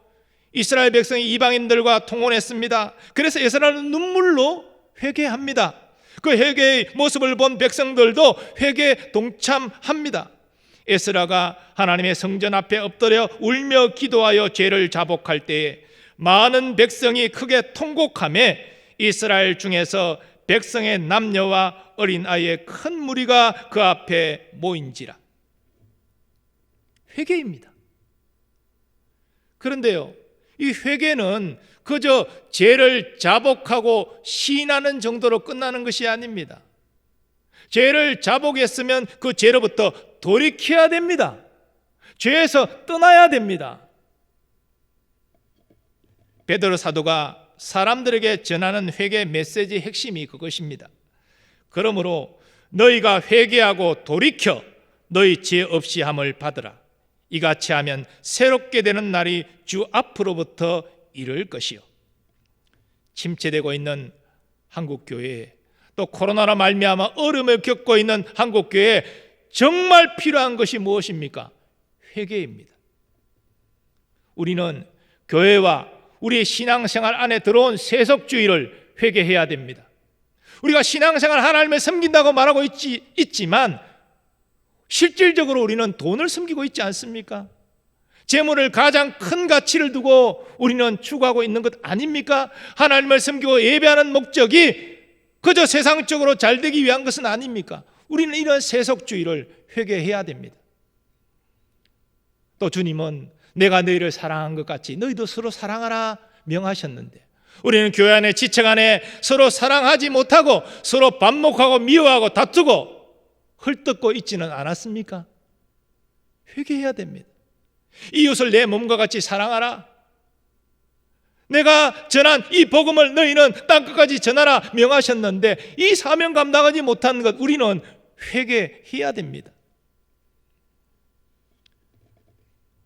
이스라엘 백성이 이방인들과 통혼했습니다. 그래서 에스라는 눈물로 회개합니다. 그 회개의 모습을 본 백성들도 회개에 동참합니다. 에스라가 하나님의 성전 앞에 엎드려 울며 기도하여 죄를 자복할 때에 많은 백성이 크게 통곡하며 이스라엘 중에서 백성의 남녀와 어린아이의 큰 무리가 그 앞에 모인지라. 회개입니다. 그런데요, 이 회개는 그저 죄를 자복하고 시인하는 정도로 끝나는 것이 아닙니다. 죄를 자복했으면 그 죄로부터 돌이켜야 됩니다. 죄에서 떠나야 됩니다. 베드로 사도가 사람들에게 전하는 회개 메시지의 핵심이 그것입니다. 그러므로 너희가 회개하고 돌이켜 너희 죄 없이 함을 받으라. 이같이 하면 새롭게 되는 날이 주 앞으로부터 이를 것이요. 침체되고 있는 한국교회, 또 코로나로 말미암아 어려움을 겪고 있는 한국교회에 정말 필요한 것이 무엇입니까? 회개입니다. 우리는 교회와 우리의 신앙생활 안에 들어온 세속주의를 회개해야 됩니다. 우리가 신앙생활 하나님을 섬긴다고 말하고 있지만 실질적으로 우리는 돈을 섬기고 있지 않습니까? 재물을 가장 큰 가치를 두고 우리는 추구하고 있는 것 아닙니까? 하나님을 섬기고 예배하는 목적이 그저 세상적으로 잘되기 위한 것은 아닙니까? 우리는 이런 세속주의를 회개해야 됩니다. 또 주님은 내가 너희를 사랑한 것 같이 너희도 서로 사랑하라 명하셨는데 우리는 교회 안에 지체 안에 서로 사랑하지 못하고 서로 반목하고 미워하고 다투고 헐뜯고 있지는 않았습니까? 회개해야 됩니다. 이웃을 내 몸과 같이 사랑하라. 내가 전한 이 복음을 너희는 땅끝까지 전하라 명하셨는데 이 사명 감당하지 못한 것 우리는 회개해야 됩니다.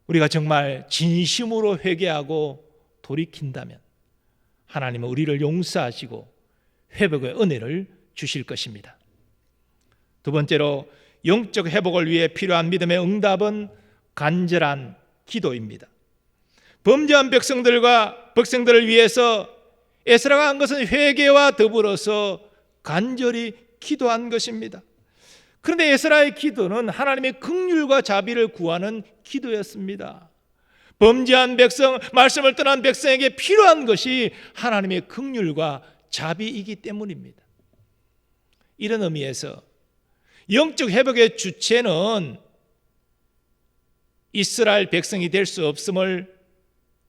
우리가 정말 진심으로 회개하고 돌이킨다면 하나님은 우리를 용서하시고 회복의 은혜를 주실 것입니다. 두 번째로 영적 회복을 위해 필요한 믿음의 응답은 간절한 기도입니다. 범죄한 백성들을 위해서 에스라가 한 것은 회개와 더불어서 간절히 기도한 것입니다. 그런데 에스라의 기도는 하나님의 긍휼과 자비를 구하는 기도였습니다. 범죄한 백성, 말씀을 떠난 백성에게 필요한 것이 하나님의 긍휼과 자비이기 때문입니다. 이런 의미에서 영적 회복의 주체는 이스라엘 백성이 될 수 없음을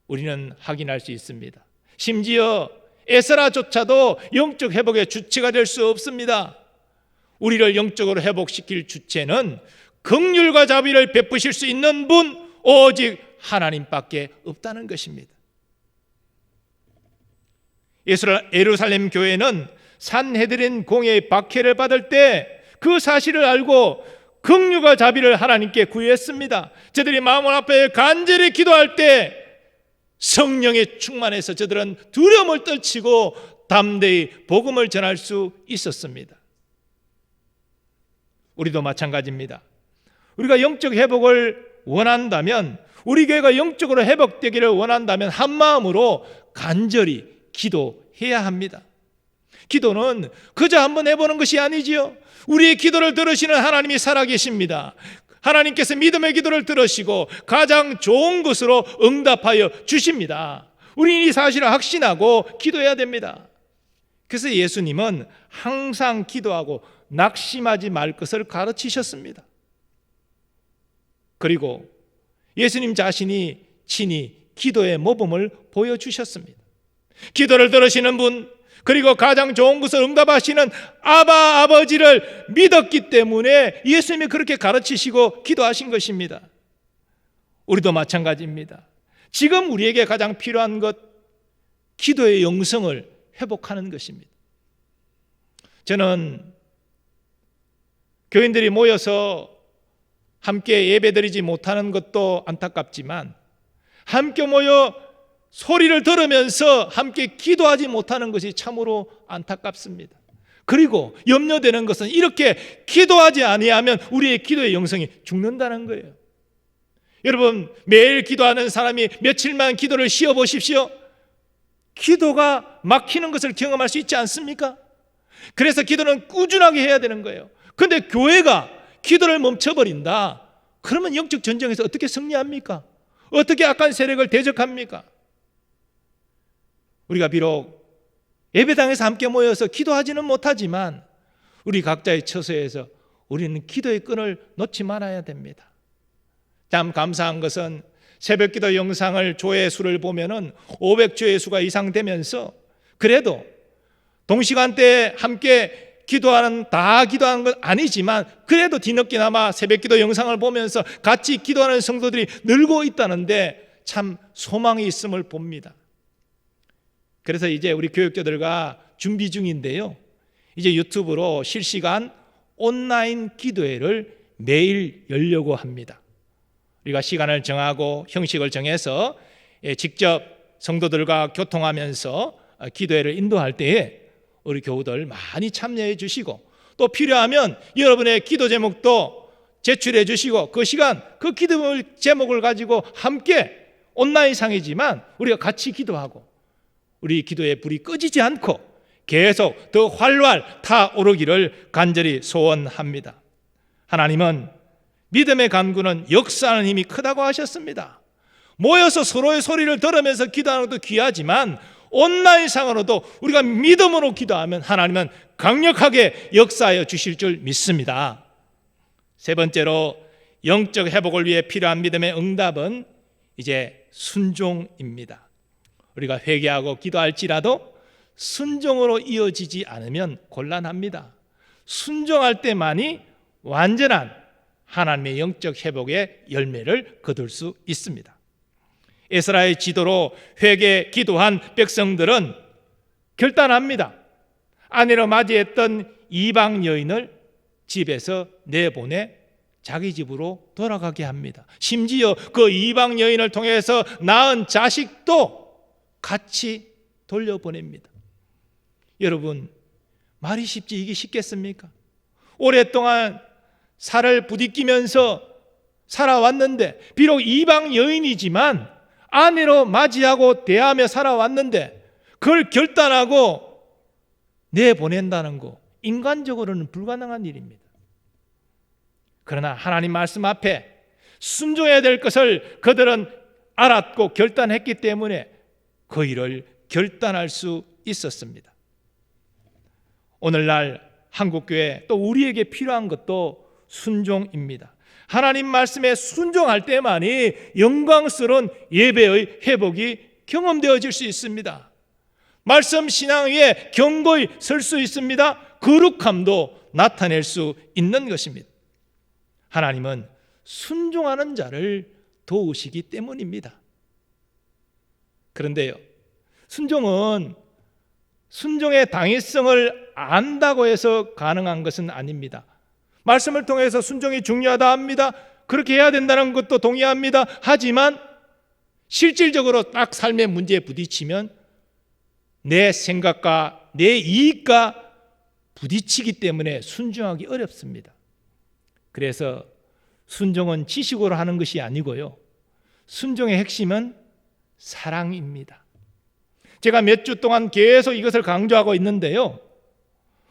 우리는 확인할 수 있습니다. 심지어 에스라조차도 영적 회복의 주체가 될 수 없습니다. 우리를 영적으로 회복시킬 주체는 긍휼과 자비를 베푸실 수 있는 분 오직 하나님밖에 없다는 것입니다. 예루살렘 교회는 산헤드린 공회의 박해를 받을 때 그 사실을 알고 긍휼과 자비를 하나님께 구했습니다. 저들이 마음 앞에 간절히 기도할 때 성령에 충만해서 저들은 두려움을 떨치고 담대히 복음을 전할 수 있었습니다. 우리도 마찬가지입니다. 우리가 영적 회복을 원한다면, 우리 교회가 영적으로 회복되기를 원한다면 한 마음으로 간절히 기도해야 합니다. 기도는 그저 한번 해보는 것이 아니지요. 우리의 기도를 들으시는 하나님이 살아계십니다. 하나님께서 믿음의 기도를 들으시고 가장 좋은 것으로 응답하여 주십니다. 우리는 이 사실을 확신하고 기도해야 됩니다. 그래서 예수님은 항상 기도하고 낙심하지 말 것을 가르치셨습니다. 그리고 예수님 자신이 친히 기도의 모범을 보여주셨습니다. 기도를 들으시는 분, 그리고 가장 좋은 것을 응답하시는 아버지를 믿었기 때문에 예수님이 그렇게 가르치시고 기도하신 것입니다. 우리도 마찬가지입니다. 지금 우리에게 가장 필요한 것, 기도의 영성을 회복하는 것입니다. 저는 교인들이 모여서 함께 예배드리지 못하는 것도 안타깝지만 함께 모여 소리를 들으면서 함께 기도하지 못하는 것이 참으로 안타깝습니다. 그리고 염려되는 것은 이렇게 기도하지 아니하면 우리의 기도의 영성이 죽는다는 거예요. 여러분, 매일 기도하는 사람이 며칠만 기도를 쉬어보십시오. 기도가 막히는 것을 경험할 수 있지 않습니까? 그래서 기도는 꾸준하게 해야 되는 거예요. 그런데 교회가 기도를 멈춰버린다. 그러면 영적 전쟁에서 어떻게 승리합니까? 어떻게 악한 세력을 대적합니까? 우리가 비록 예배당에서 함께 모여서 기도하지는 못하지만 우리 각자의 처소에서 우리는 기도의 끈을 놓지 말아야 됩니다. 참 감사한 것은 새벽기도 영상을 조회수를 보면은 500조회수가 이상 되면서 그래도 동시간대에 함께 다 기도하는 건 아니지만 그래도 뒤늦게나마 새벽기도 영상을 보면서 같이 기도하는 성도들이 늘고 있다는데 참 소망이 있음을 봅니다. 그래서 이제 우리 교육자들과 준비 중인데요. 이제 유튜브로 실시간 온라인 기도회를 매일 열려고 합니다. 우리가 시간을 정하고 형식을 정해서 직접 성도들과 교통하면서 기도회를 인도할 때에 우리 교우들 많이 참여해 주시고 또 필요하면 여러분의 기도 제목도 제출해 주시고 그 시간 그 기도 제목을 가지고 함께 온라인상이지만 우리가 같이 기도하고 우리 기도의 불이 꺼지지 않고 계속 더 활활 타오르기를 간절히 소원합니다. 하나님은 믿음의 간구는 역사하는 힘이 크다고 하셨습니다. 모여서 서로의 소리를 들으면서 기도하는 것도 귀하지만 온라인상으로도 우리가 믿음으로 기도하면 하나님은 강력하게 역사하여 주실 줄 믿습니다. 세 번째로 영적 회복을 위해 필요한 믿음의 응답은 이제 순종입니다. 우리가 회개하고 기도할지라도 순종으로 이어지지 않으면 곤란합니다. 순종할 때만이 완전한 하나님의 영적 회복의 열매를 거둘 수 있습니다. 에스라의 지도로 회개 기도한 백성들은 결단합니다. 아내로 맞이했던 이방 여인을 집에서 내보내 자기 집으로 돌아가게 합니다. 심지어 그 이방 여인을 통해서 낳은 자식도 같이 돌려보냅니다. 여러분, 말이 쉽지 이게 쉽겠습니까? 오랫동안 살을 부딪히면서 살아왔는데 비록 이방 여인이지만 아내로 맞이하고 대하며 살아왔는데 그걸 결단하고 내보낸다는 거 인간적으로는 불가능한 일입니다. 그러나 하나님 말씀 앞에 순종해야 될 것을 그들은 알았고 결단했기 때문에 그 일을 결단할 수 있었습니다. 오늘날 한국교회 또 우리에게 필요한 것도 순종입니다. 하나님 말씀에 순종할 때만이 영광스러운 예배의 회복이 경험되어질 수 있습니다. 말씀 신앙 위에 견고히 설 수 있습니다. 거룩함도 나타낼 수 있는 것입니다. 하나님은 순종하는 자를 도우시기 때문입니다. 그런데요, 순종은 순종의 당위성을 안다고 해서 가능한 것은 아닙니다. 말씀을 통해서 순종이 중요하다 합니다. 그렇게 해야 된다는 것도 동의합니다. 하지만 실질적으로 딱 삶의 문제에 부딪히면 내 생각과 내 이익과 부딪히기 때문에 순종하기 어렵습니다. 그래서 순종은 지식으로 하는 것이 아니고요, 순종의 핵심은 사랑입니다. 제가 몇 주 동안 계속 이것을 강조하고 있는데요,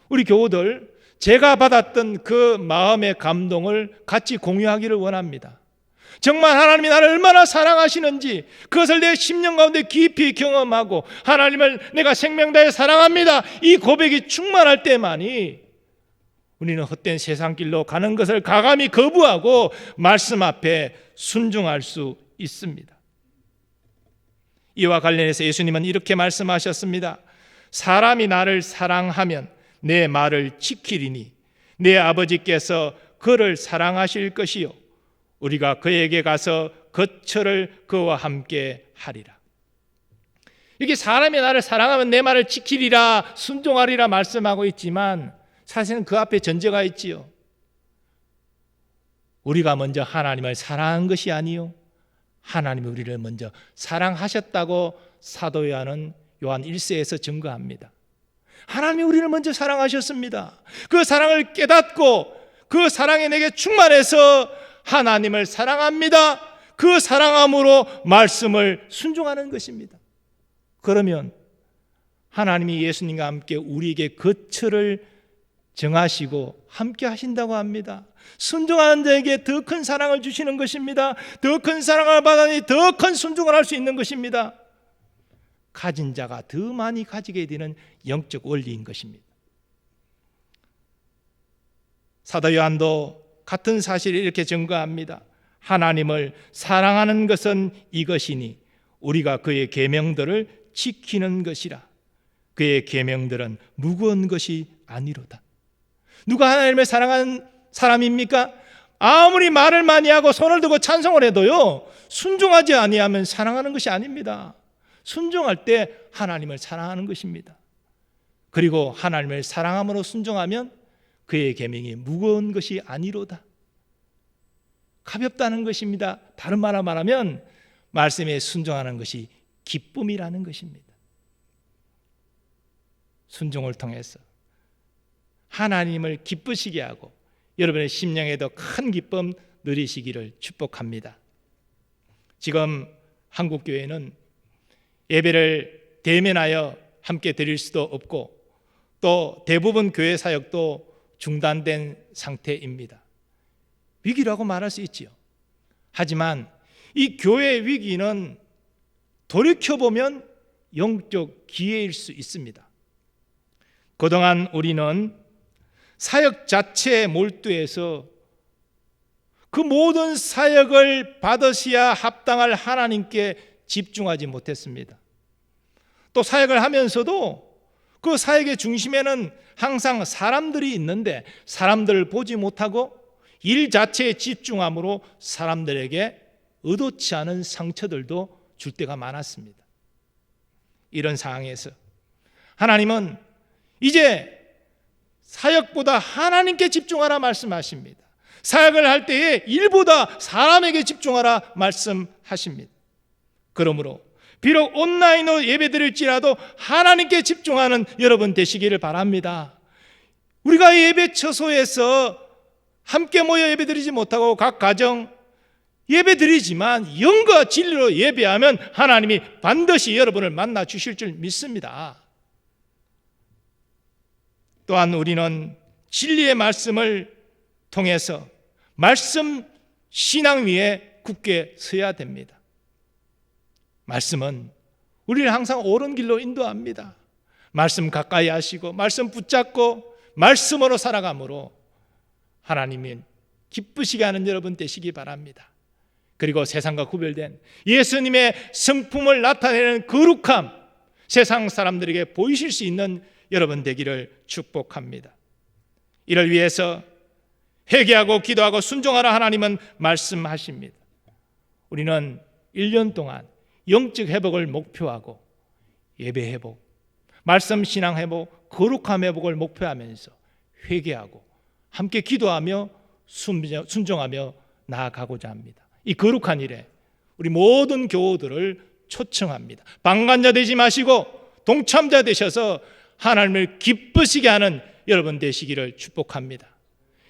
우리 교우들 제가 받았던 그 마음의 감동을 같이 공유하기를 원합니다. 정말 하나님이 나를 얼마나 사랑하시는지 그것을 내 심령 가운데 깊이 경험하고 하나님을 내가 생명 다해 사랑합니다, 이 고백이 충만할 때만이 우리는 헛된 세상 길로 가는 것을 가감히 거부하고 말씀 앞에 순종할 수 있습니다. 이와 관련해서 예수님은 이렇게 말씀하셨습니다. 사람이 나를 사랑하면 내 말을 지키리니 내 아버지께서 그를 사랑하실 것이요 우리가 그에게 가서 거처를 그와 함께 하리라. 이렇게 사람이 나를 사랑하면 내 말을 지키리라, 순종하리라 말씀하고 있지만 사실은 그 앞에 전제가 있지요. 우리가 먼저 하나님을 사랑한 것이 아니요 하나님이 우리를 먼저 사랑하셨다고 사도 요한 1서에서 증거합니다. 하나님이 우리를 먼저 사랑하셨습니다. 그 사랑을 깨닫고 그 사랑이 내게 충만해서 하나님을 사랑합니다, 그 사랑함으로 말씀을 순종하는 것입니다. 그러면 하나님이 예수님과 함께 우리에게 거처를 정하시고 함께 하신다고 합니다. 순종하는 자에게 더 큰 사랑을 주시는 것입니다. 더 큰 사랑을 받으니 더 큰 순종을 할 수 있는 것입니다. 가진 자가 더 많이 가지게 되는 영적 원리인 것입니다. 사도 요한도 같은 사실을 이렇게 증거합니다. 하나님을 사랑하는 것은 이것이니 우리가 그의 계명들을 지키는 것이라. 그의 계명들은 무거운 것이 아니로다. 누가 하나님을 사랑하는 사람입니까? 아무리 말을 많이 하고 손을 들고 찬송을 해도요, 순종하지 아니하면 사랑하는 것이 아닙니다. 순종할 때 하나님을 사랑하는 것입니다. 그리고 하나님을 사랑함으로 순종하면 그의 계명이 무거운 것이 아니로다. 가볍다는 것입니다. 다른 말로 말하면 말씀에 순종하는 것이 기쁨이라는 것입니다. 순종을 통해서 하나님을 기쁘시게 하고 여러분의 심령에도 큰 기쁨 누리시기를 축복합니다. 지금 한국교회는 예배를 대면하여 함께 드릴 수도 없고 또 대부분 교회 사역도 중단된 상태입니다. 위기라고 말할 수 있지요. 하지만 이 교회의 위기는 돌이켜보면 영적 기회일 수 있습니다. 그동안 우리는 사역 자체에 몰두해서 그 모든 사역을 받으셔야 합당할 하나님께 집중하지 못했습니다. 또 사역을 하면서도 그 사역의 중심에는 항상 사람들이 있는데 사람들을 보지 못하고 일 자체에 집중함으로 사람들에게 의도치 않은 상처들도 줄 때가 많았습니다. 이런 상황에서 하나님은 이제 사역보다 하나님께 집중하라 말씀하십니다. 사역을 할 때에 일보다 사람에게 집중하라 말씀하십니다. 그러므로 비록 온라인으로 예배드릴지라도 하나님께 집중하는 여러분 되시기를 바랍니다. 우리가 예배 처소에서 함께 모여 예배드리지 못하고 각 가정 예배드리지만 영과 진리로 예배하면 하나님이 반드시 여러분을 만나 주실 줄 믿습니다. 또한 우리는 진리의 말씀을 통해서 말씀 신앙 위에 굳게 서야 됩니다. 말씀은 우리를 항상 옳은 길로 인도합니다. 말씀 가까이 하시고 말씀 붙잡고 말씀으로 살아감으로 하나님이 기쁘시게 하는 여러분 되시기 바랍니다. 그리고 세상과 구별된 예수님의 성품을 나타내는 거룩함, 세상 사람들에게 보이실 수 있는 여러분 되기를 축복합니다. 이를 위해서 회개하고 기도하고 순종하라 하나님은 말씀하십니다. 우리는 1년 동안 영적 회복을 목표하고 예배 회복, 말씀 신앙 회복, 거룩함 회복을 목표하면서 회개하고 함께 기도하며 순종하며 나아가고자 합니다. 이 거룩한 일에 우리 모든 교우들을 초청합니다. 방관자 되지 마시고 동참자 되셔서 하나님을 기쁘시게 하는 여러분 되시기를 축복합니다.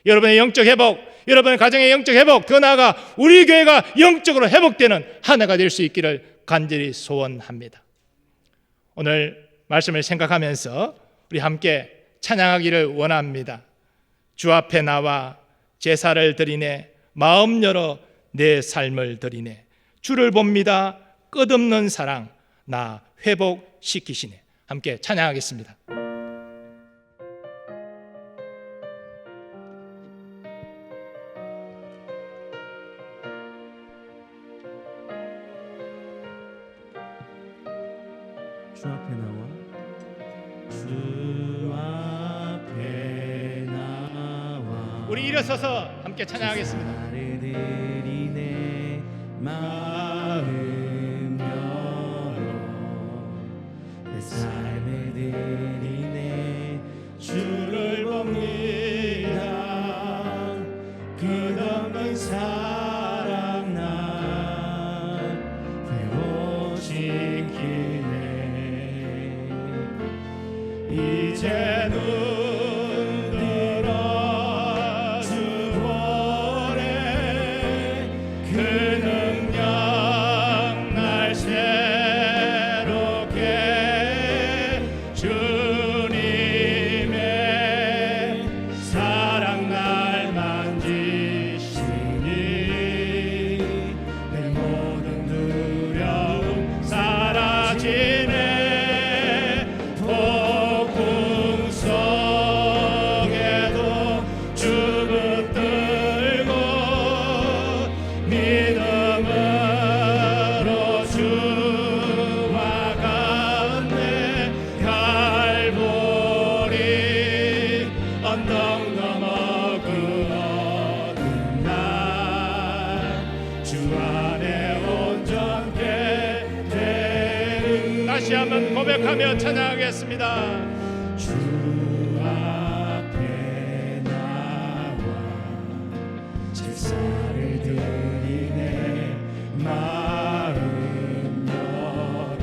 여러분의 영적 회복, 여러분의 가정의 영적 회복, 더 나아가 우리 교회가 영적으로 회복되는 한 해가 될 수 있기를 간절히 소원합니다. 오늘 말씀을 생각하면서 우리 함께 찬양하기를 원합니다. 주 앞에 나와 제사를 드리네. 마음 열어 내 삶을 드리네. 주를 봅니다. 끝없는 사랑 나 회복시키시네. 함께 찬양하겠습니다. 주 앞에 나와 주 앞에 나와 우리 일어서서 함께 찬양하겠습니다. 나를 드리네 마음 열어 내 삶을 드리네 주를 봅니다 끝없는 사랑 날 회복시키네 이제 눈 들어 주 보네 그 능력 날 새롭게 주님의 사랑 날 만지시니 내 모든 두려움 사라지네 폭풍 속에도 주 붙들고 믿음으로 주와 같네 갈보리 언덕 넘어 그 어두운 날 주 안에 온전케 되는 다시 한번 고백하며 찬양하겠습니다. 주 앞에 나와 제사를 드리네 마음 열어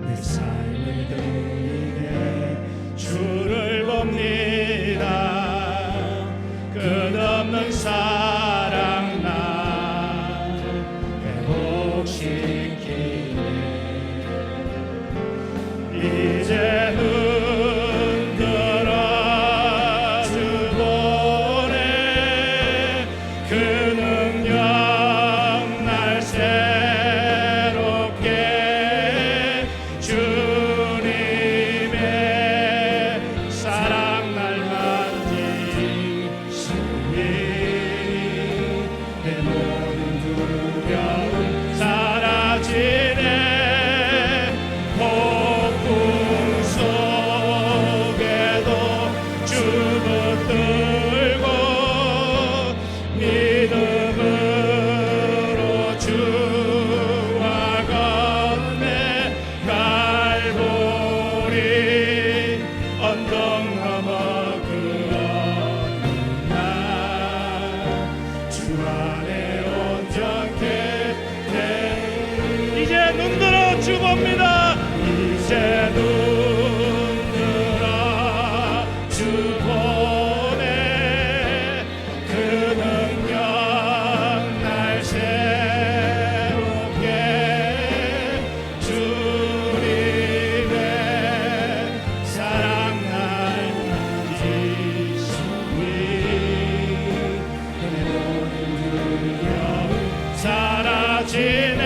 내 삶을 드리네 주를 봅니다 끝없는 사랑 날 회복시키네 이제 눈 들어 주 보네 그 능력 날 새롭게 주님의 사랑 날 만지시니 내 모든 두려움 사라지네 폭풍 속에도 주 붙들고 믿음으로 주와 걷네 갈보리 언덕 넘어 그 어느 날주 안에 온전케 돼 이제 눈 들어 주 봅니다 이제 눈 들어 주 보네 그 능력 날 새롭게 주님의 사랑 날 만지시니 내 모든 두려움 사라지네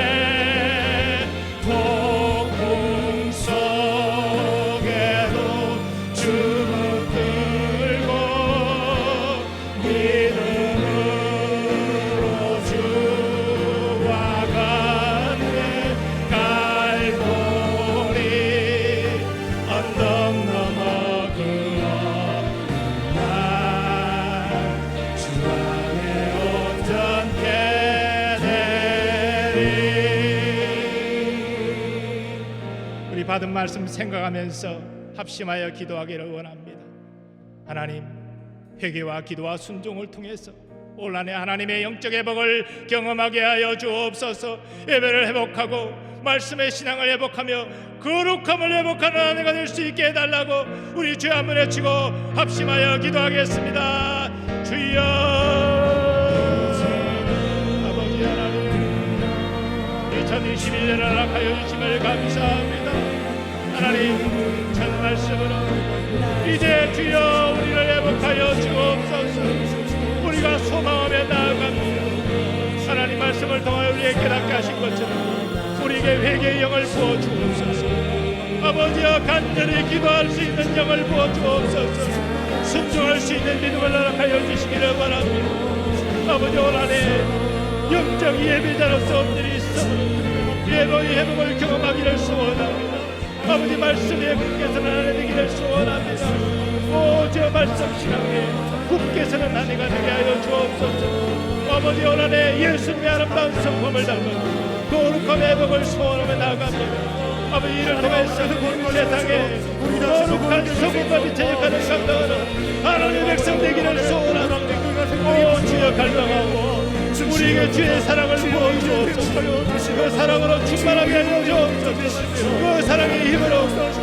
폭풍 속에도 주 붙들고 믿음으로 주와 같네 갈보리 언덕 넘어 그 어느 날주 안에 온전케 되리 우리 받은 말씀 생각하면서 합심하여 기도하기를 원합니다. 하나님 회개와 기도와 순종을 통해서 올 한해 하나님의 영적 회복을 경험하게 하여 주옵소서. 예배를 회복하고 말씀의 신앙을 회복하며 거룩함을 회복하는 한 해가 될 수 있게 해달라고 우리 주여 한번 외치고 합심하여 기도하겠습니다. 주여 아버지 하나님 2021년을 허락하여 주심을 감사합니다. 하나님 참 말씀으로 이제 주여 우리를 우리를 회복하여 주옵소서. 우리가 소망하며 나아갑니다. 하나님 말씀을 통하여 우리에게 깨닫게 하신 것처럼 우리에게 회개의 영을 부어 주옵소서. 아버지여, 간절히 기도할 수 있는 영을 부어 주옵소서. 순종할 수 있는 믿음을 허락하여 주시기를 바랍니다. 아버지, 올 한해 영적 예배자로서 엎드려 있어 예배의 회복을 경험하기를 소원합니다. 아버지, 말씀에 굳게 서는 한 해 되기를 소원합니다. 오, 저 말씀 신앙에 굳게 서는 한 해가 되게 하여 주옵소서. 아버지, 올 한해 예수님의 아름다운 성품을 닮은 거룩함의 회복을 소원하며 나아갑니다. 아버지, 이를 통해서 세상에 거룩한 소금과 빛의 역할을 감당하는 하나님의 백성 되기를 소원합니다. 오, 주여, 갈망하고 우리에게 주의 사랑을 부어주옵소서. 그 사랑으로 충만하게 하여 주옵소서. 그 사랑의 힘으로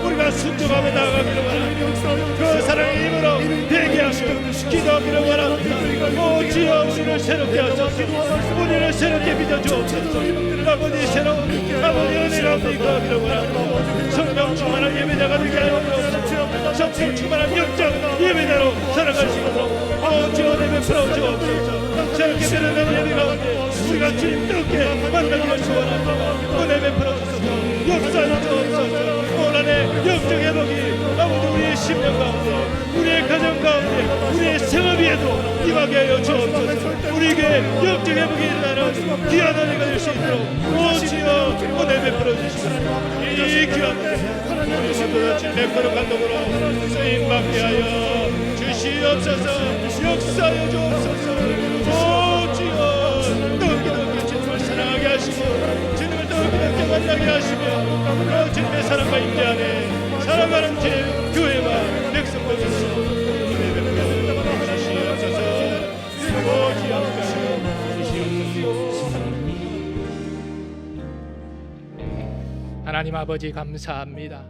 우리가 순종하며 나아가기를 원합니다. 그 사랑의 힘으로 대기하며 기도하기를 원합니다. 오, 주여, 우리를 새롭게 하소서. 우리를 새롭게 믿어주옵소서. 아버지, 새로운 아버지 은혜 가운데 거하기를 원합니다. 성령 충만한 예배자가 되게 하여 주옵소서. 성령 충만한 영적 예배자로 살아갈 수 있도록 오, 주여, 내 베풀어 주옵소서. 저렇게 되는 예배 가운데 우리가 주님 뜨겁게 만나기를 소원합니다. 은혜 베풀어 주소서. 역사하여 주옵소서. 올 한해 영적 회복이 아버지 우리의 심령 가운데, 우리의 가정 가운데, 우리의 생업 위에도 임하게 하여 주옵소서. 우리에게 영적 회복이 일어나는 귀한 은혜가 될 수 있도록 오, 주여, 은혜 베풀어 주시고 이 귀한 우리 모두 주님의 거룩한 도구로 쓰임받게 하여 주시옵소서. 역사하여 주옵소서. 오, 주여, 뜨겁게 주님을 사랑하게 하시고 주님을 뜨겁게 만나게 하시며 주님의 사랑과 임재 안에 살아가는 제 교회와 백성들 은혜 베풀어 주시옵소서. 오, 주여, 주시옵소서. 하나님 아버지, 감사합니다.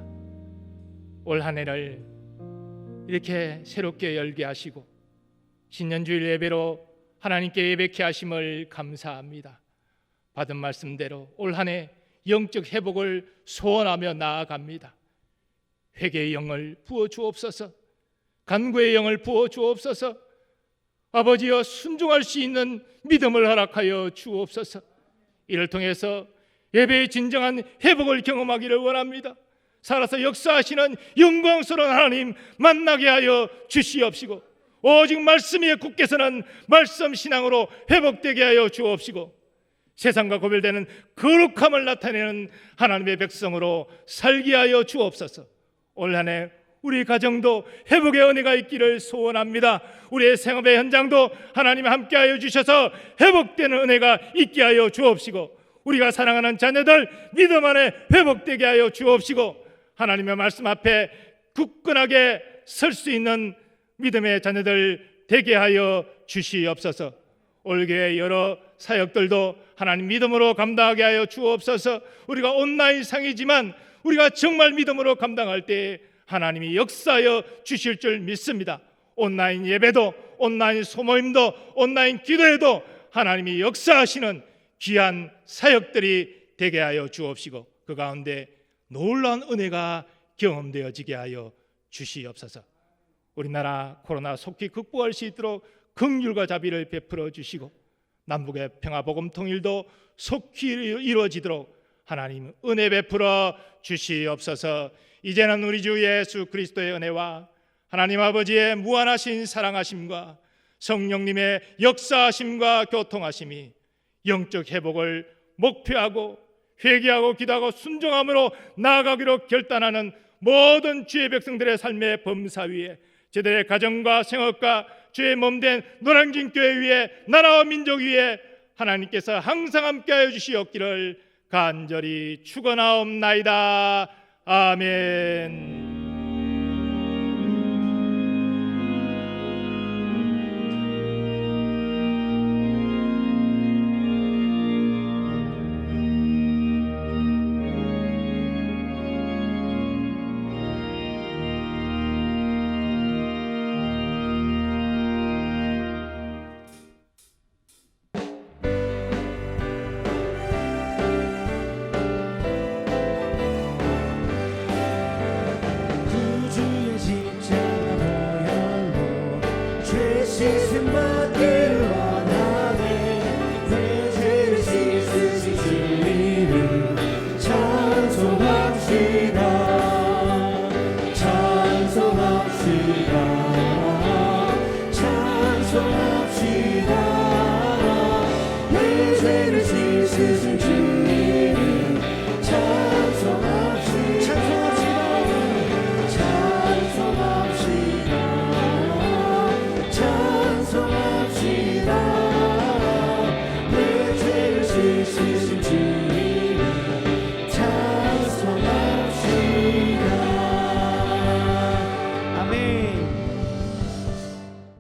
올 한 해를 이렇게 새롭게 열게 하시고 신년주일 예배로 하나님께 예배케 하심을 감사합니다. 받은 말씀대로 올 한 해 영적 회복을 소원하며 나아갑니다. 회개의 영을 부어 주옵소서. 간구의 영을 부어 주옵소서. 아버지여, 순종할 수 있는 믿음을 허락하여 주옵소서. 이를 통해서 예배의 진정한 회복을 경험하기를 원합니다. 살아서 역사하시는 영광스러운 하나님 만나게 하여 주시옵시고 오직 말씀 위에 굳게 서는 말씀 신앙으로 회복되게 하여 주옵시고 세상과 구별되는 거룩함을 나타내는 하나님의 백성으로 살게 하여 주옵소서. 올 한 해 우리 가정도 회복의 은혜가 있기를 소원합니다. 우리의 생업의 현장도 하나님 함께하여 주셔서 회복되는 은혜가 있게 하여 주옵시고 우리가 사랑하는 자녀들 믿음 안에 회복되게 하여 주옵시고 하나님의 말씀 앞에 굳건하게 설 수 있는 믿음의 자녀들 되게 하여 주시옵소서. 올교회 여러 사역들도 하나님 믿음으로 감당하게 하여 주옵소서. 우리가 온라인 상이지만 우리가 정말 믿음으로 감당할 때 하나님이 역사하여 주실 줄 믿습니다. 온라인 예배도, 온라인 소모임도, 온라인 기도에도 하나님이 역사하시는 귀한 사역들이 되게 하여 주옵시고 그 가운데 놀라운 은혜가 경험되어지게 하여 주시옵소서. 우리나라 코로나 속히 극복할 수 있도록 긍휼과 자비를 베풀어 주시고 남북의 평화복음 통일도 속히 이루어지도록 하나님 은혜 베풀어 주시옵소서. 이제는 우리 주 예수 그리스도의 은혜와 하나님 아버지의 무한하신 사랑하심과 성령님의 역사하심과 교통하심이 영적 회복을 목표하고 회개하고 기도하고 순종함으로 나아가기로 결단하는 모든 주의 백성들의 삶의 범사 위에 저들의 가정과 생업과 주의 몸된 노량진 교회 위에 나라와 민족 위에 하나님께서 항상 함께하여 주시옵기를 간절히 축원하옵나이다. 아멘. 시스템